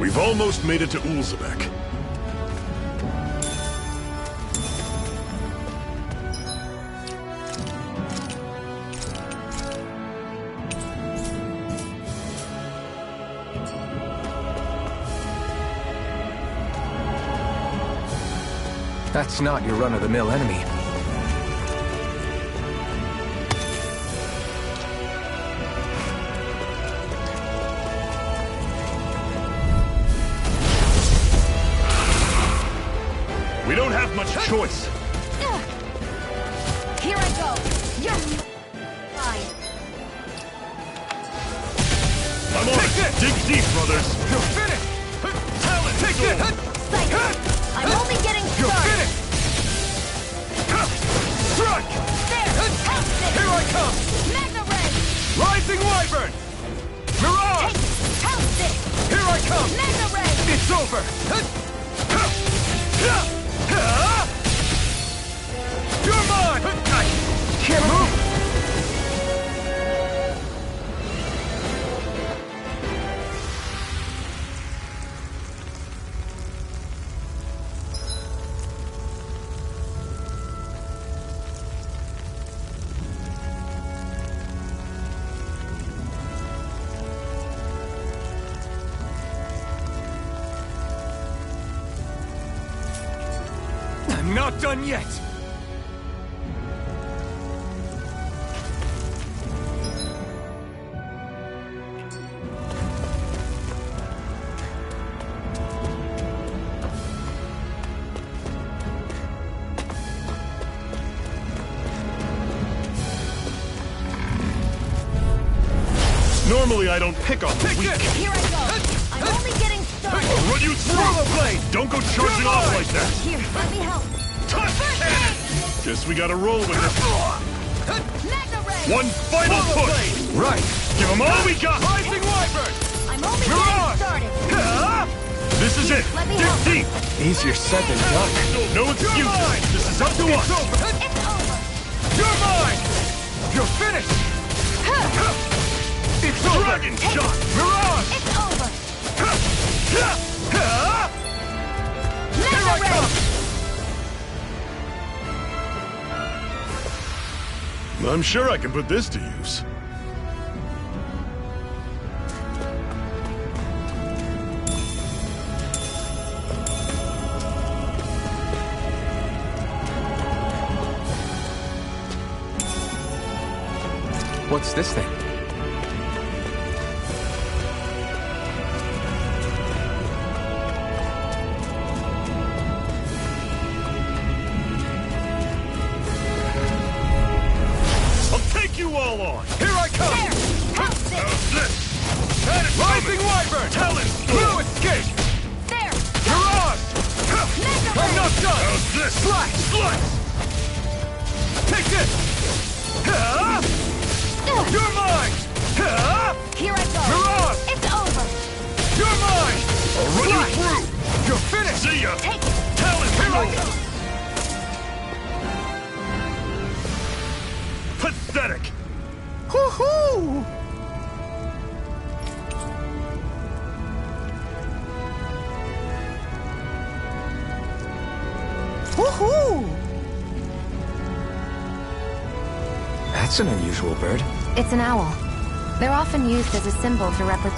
We've almost made it to Ulzebek. That's not your run-of-the-mill enemy. We don't have much choice. Here I go. You're fine. I'm on it. Dig deep, brothers. You're finished! Talon, take this! Psycho. I'm only getting You're started. finished! Strike! There. House it. Here I come! Magna Ray. Rising Wyvern! Mirage! Take. House it. Here I come! Magna Ray. It's over! You're mine! I can't move! I'm not done yet! Normally I don't pick on the weak. Here I go. I'm only getting started. I'll run you through! Don't go charging off like that! Here, let me help. Touch cannon! Guess we gotta roll with it. One final push! Right! Give them all we got! Rising Wyvern! I'm only getting started. This is it! Let me Dig help. deep! Easier said than done. No excuses! This is up to us! It's over. You're mine! You're finished! It's Dragon Shot! Mirage! It's over. Here I come! I'm sure I can put this to use. What's this thing? I'll take you all on! Here I come! How's this? Rising Wyvern! Talent Blue escape! There. Mirage! I'm not done! How's this? Slash! Slice! Take this! You're mine! Here I go. Mirage! It's over. You're mine! I'll run you through! You're finished! See ya! Take it. Talent Here I go! Pathetic! Hoo-hoo! Woohoo! That's an unusual bird. It's an owl. They're often used as a symbol to represent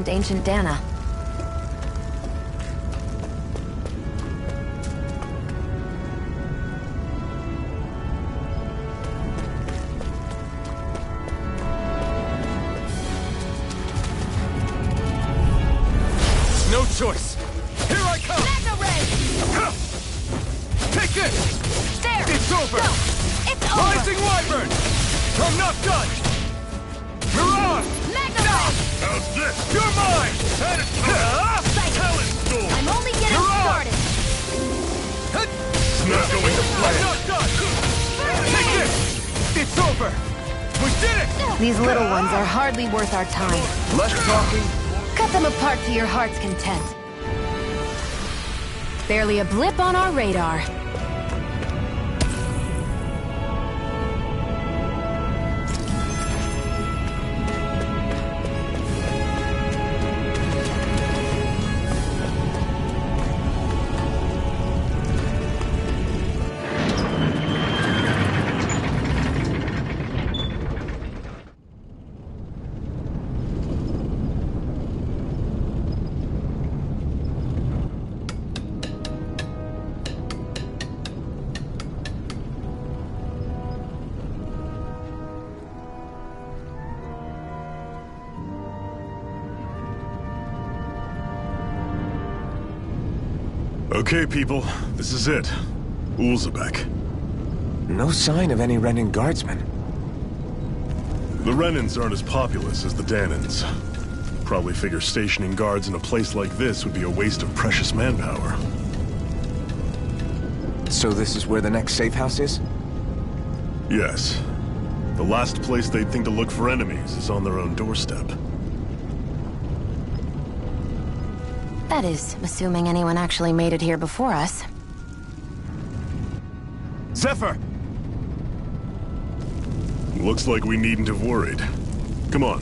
ancient Dana. No choice. Here I come! Mega Ray. Take this! There. It's over! Go. It's over. Rising Wyvern! I'm not done! Mirage! Mega Ray. How's this? You're mine! Talent Storm! I'm only getting Mirage. started. It's not going to I'm plan. not done! Take this! It's over! We did it! These little ones are hardly worth our time. Less talking. Cut them apart to your heart's content. Barely a blip on our radar. Okay, people, this is it. Ulzebek. No sign of any Renan guardsmen. The Renans aren't as populous as the Danans. Probably figure stationing guards in a place like this would be a waste of precious manpower. So this is where the next safe house is? Yes. The last place they'd think to look for enemies is on their own doorstep. That is, assuming anyone actually made it here before us. Zephyr! Looks like we needn't have worried. Come on.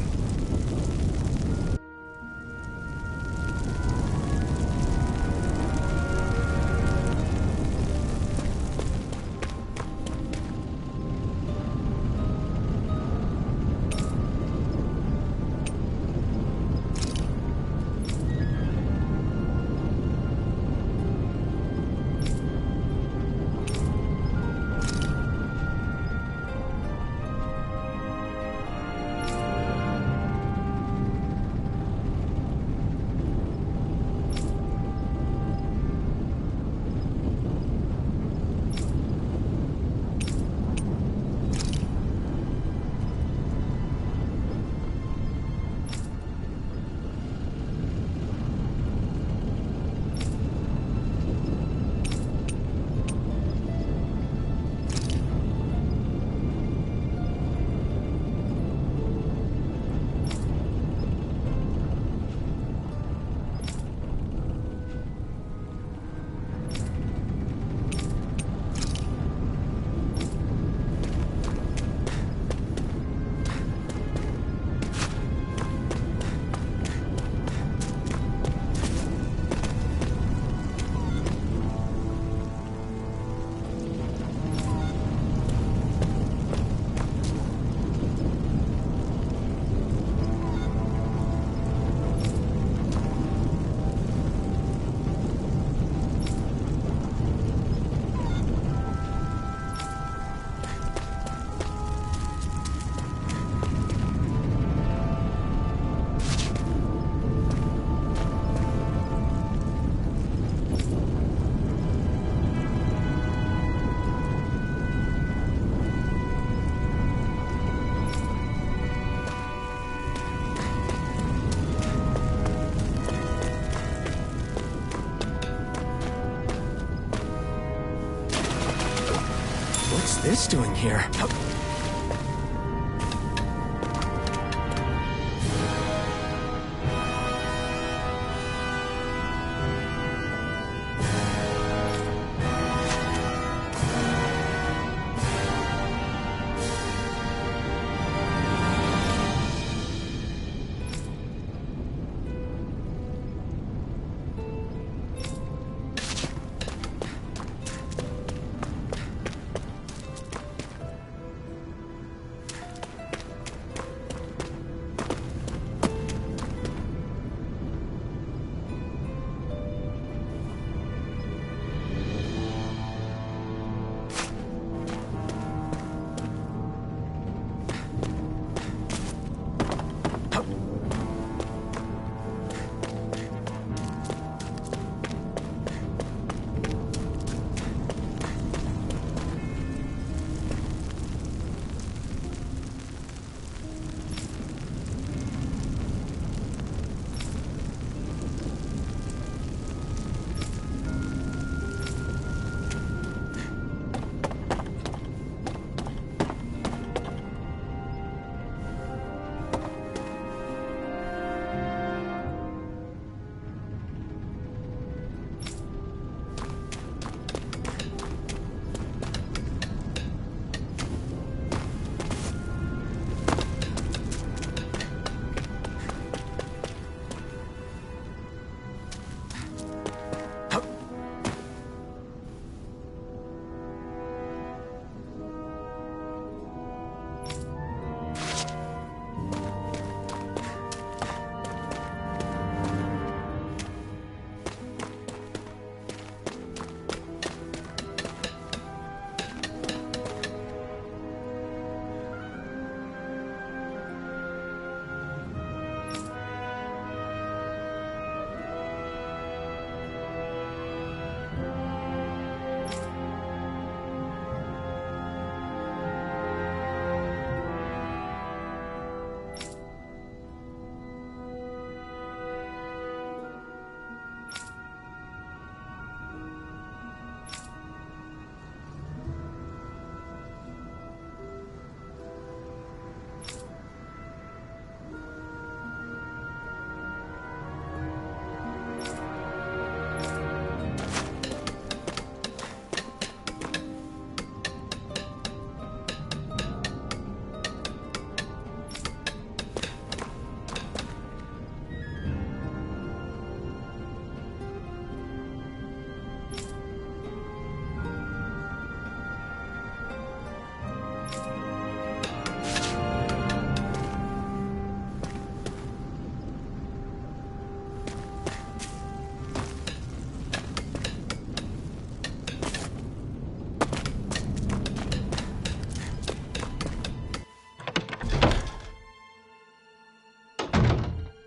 this doing here?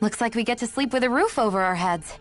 Looks like we get to sleep with a roof over our heads.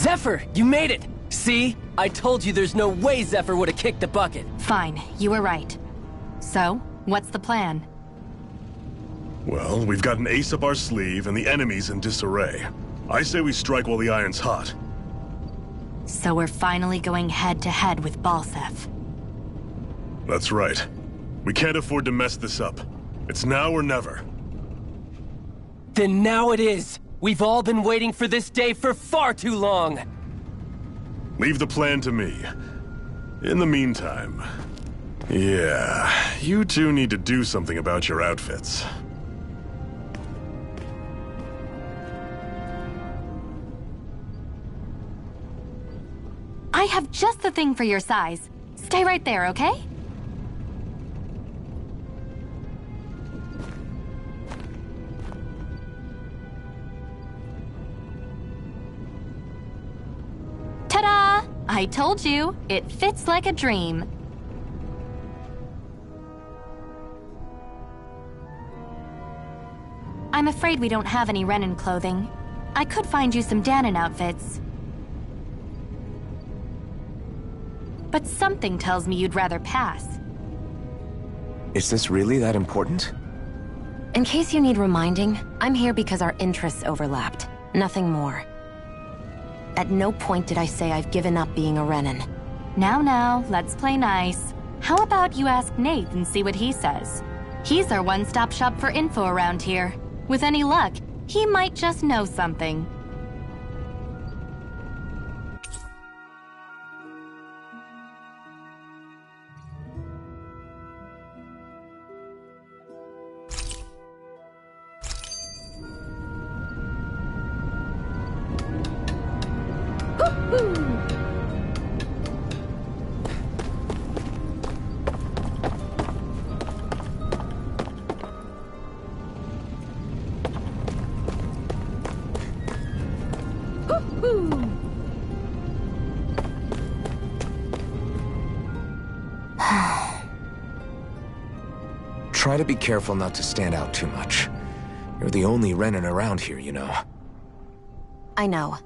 Zephyr, you made it! See? I told you there's no way Zephyr would have kicked the bucket. Fine, you were right. So, what's the plan? Well, we've got an ace up our sleeve and the enemy's in disarray. I say we strike while the iron's hot. So we're finally going head-to-head with Balseph. That's right. We can't afford to mess this up. It's now or never. Then now it is! We've all been waiting for this day for far too long! Leave the plan to me. In the meantime... yeah, you two need to do something about your outfits. I have just the thing for your size. Stay right there, okay? Ta-da! I told you, it fits like a dream. I'm afraid we don't have any Renan clothing. I could find you some Danon outfits. But something tells me you'd rather pass. Is this really that important? In case you need reminding, I'm here because our interests overlapped. Nothing more. At no point did I say I've given up being a Renan. Now, let's play nice. How about you ask Nate and see what he says? He's our one-stop shop for info around here. With any luck, he might just know something. Try to be careful not to stand out too much. You're the only Renan around here, you know. I know.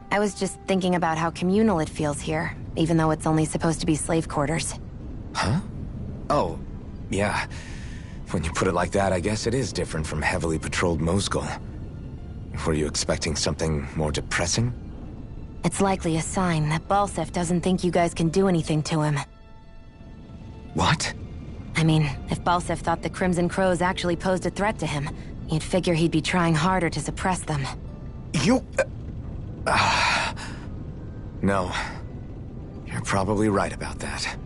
I was just thinking about how communal it feels here, even though it's only supposed to be slave quarters. Huh? Oh, yeah. When you put it like that, I guess it is different from heavily patrolled Mosgul. Were you expecting something more depressing? It's likely a sign that Balseph doesn't think you guys can do anything to him. What? I mean, if Balseph thought the Crimson Crows actually posed a threat to him, you'd figure he'd be trying harder to suppress them. You... No. You're probably right about that.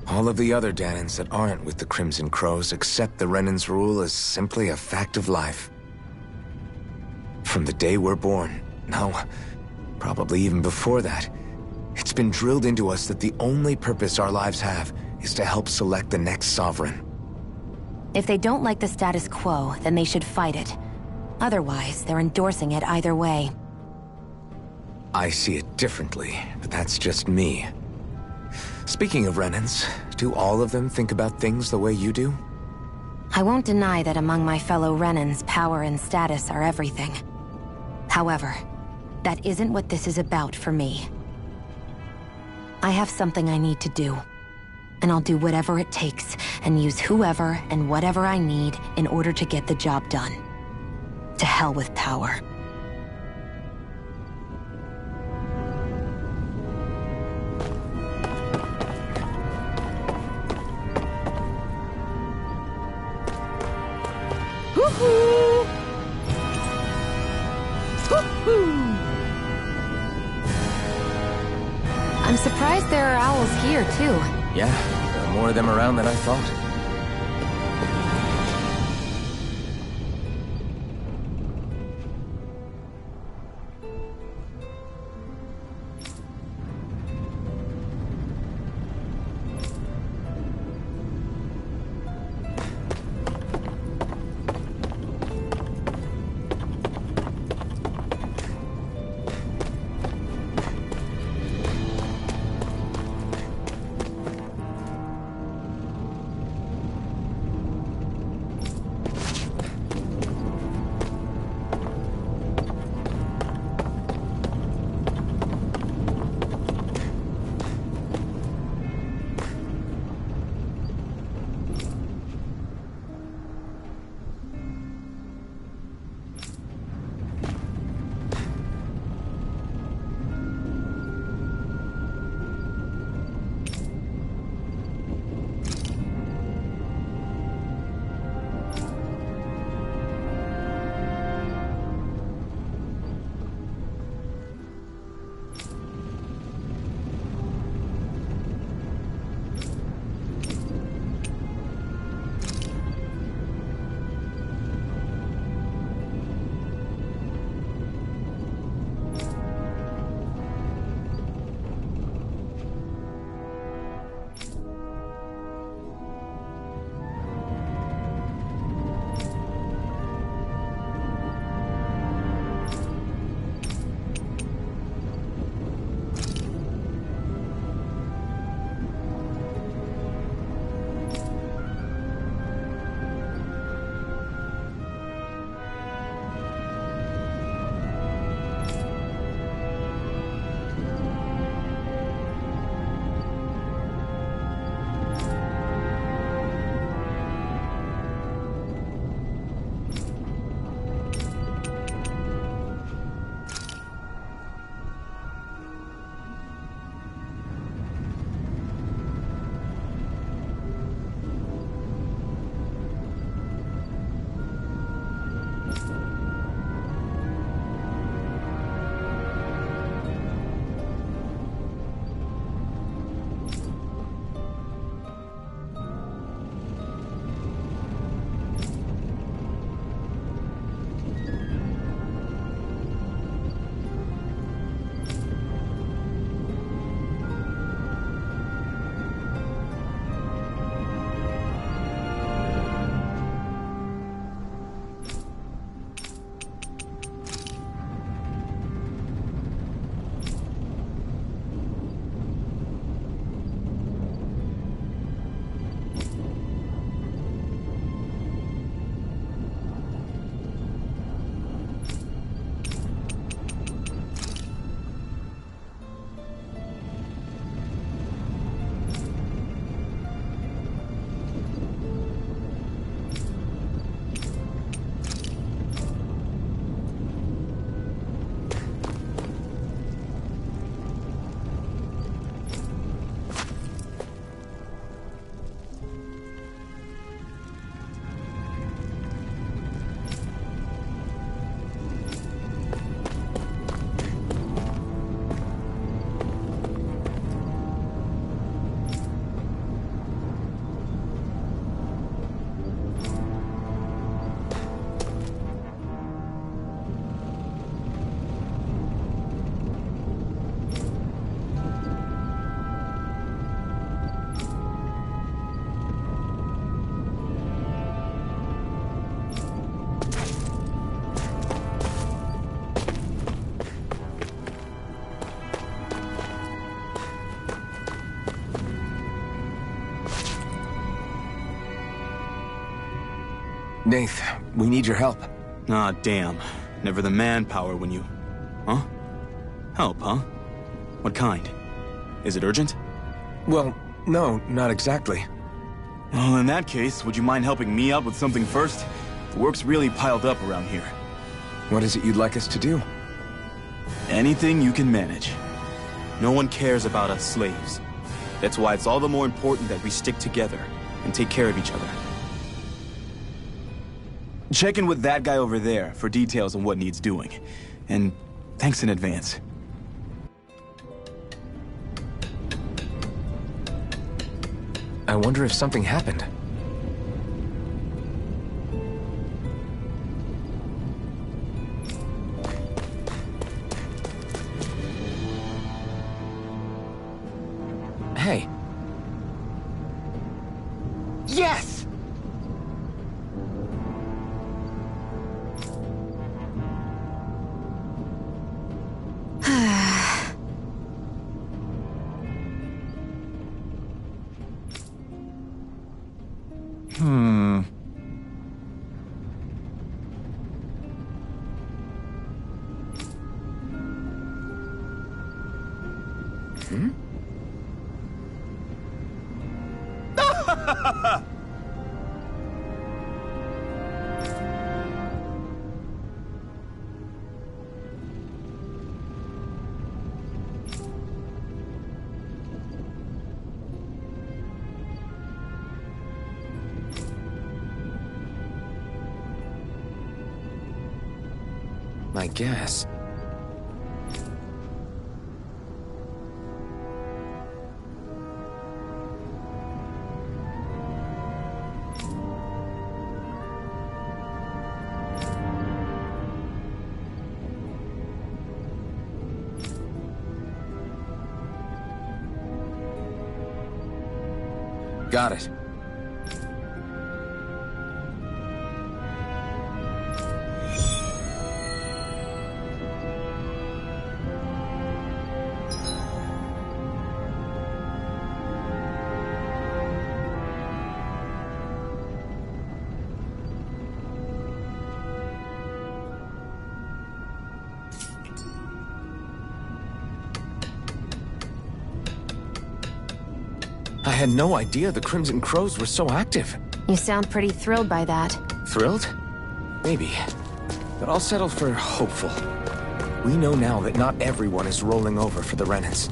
All of the other Danons that aren't with the Crimson Crows accept the Renan's rule as simply a fact of life. From the day we're born, no, probably even before that, it's been drilled into us that the only purpose our lives have is to help select the next sovereign. If they don't like the status quo, then they should fight it. Otherwise, they're endorsing it either way. I see it differently, but that's just me. Speaking of Renans, do all of them think about things the way you do? I won't deny that among my fellow Renans, power and status are everything. However, that isn't what this is about for me. I have something I need to do. And I'll do whatever it takes, and use whoever and whatever I need in order to get the job done. To hell with power. Woohoo! Woohoo! I'm surprised there are owls here, too. Yeah, there are more of them around than I thought. Nath, we need your help. Ah, damn. Never the manpower when you... Huh? Help, huh? What kind? Is it urgent? Well, no, not exactly. Well, in that case, would you mind helping me out with something first? The work's really piled up around here. What is it you'd like us to do? Anything you can manage. No one cares about us slaves. That's why it's all the more important that we stick together and take care of each other. Check in with that guy over there for details on what needs doing. And thanks in advance. I wonder if something happened. Hey. Yes! I guess. Got it. I had no idea the Crimson Crows were so active. You sound pretty thrilled by that. Thrilled? Maybe. But I'll settle for hopeful. We know now that not everyone is rolling over for the Renans.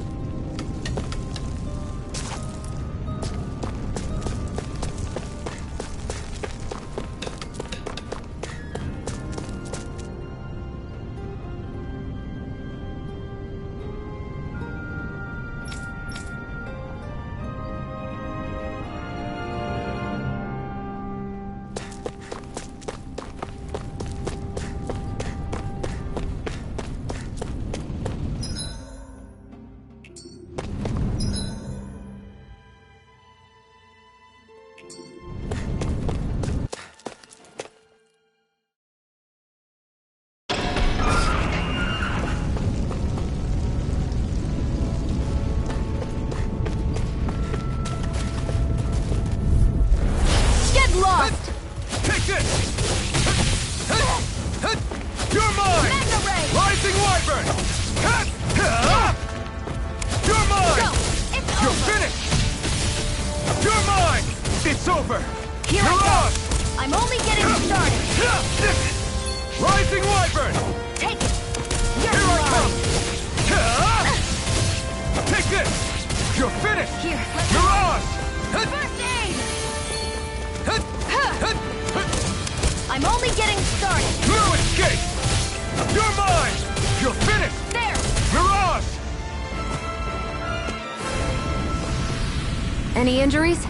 Any injuries?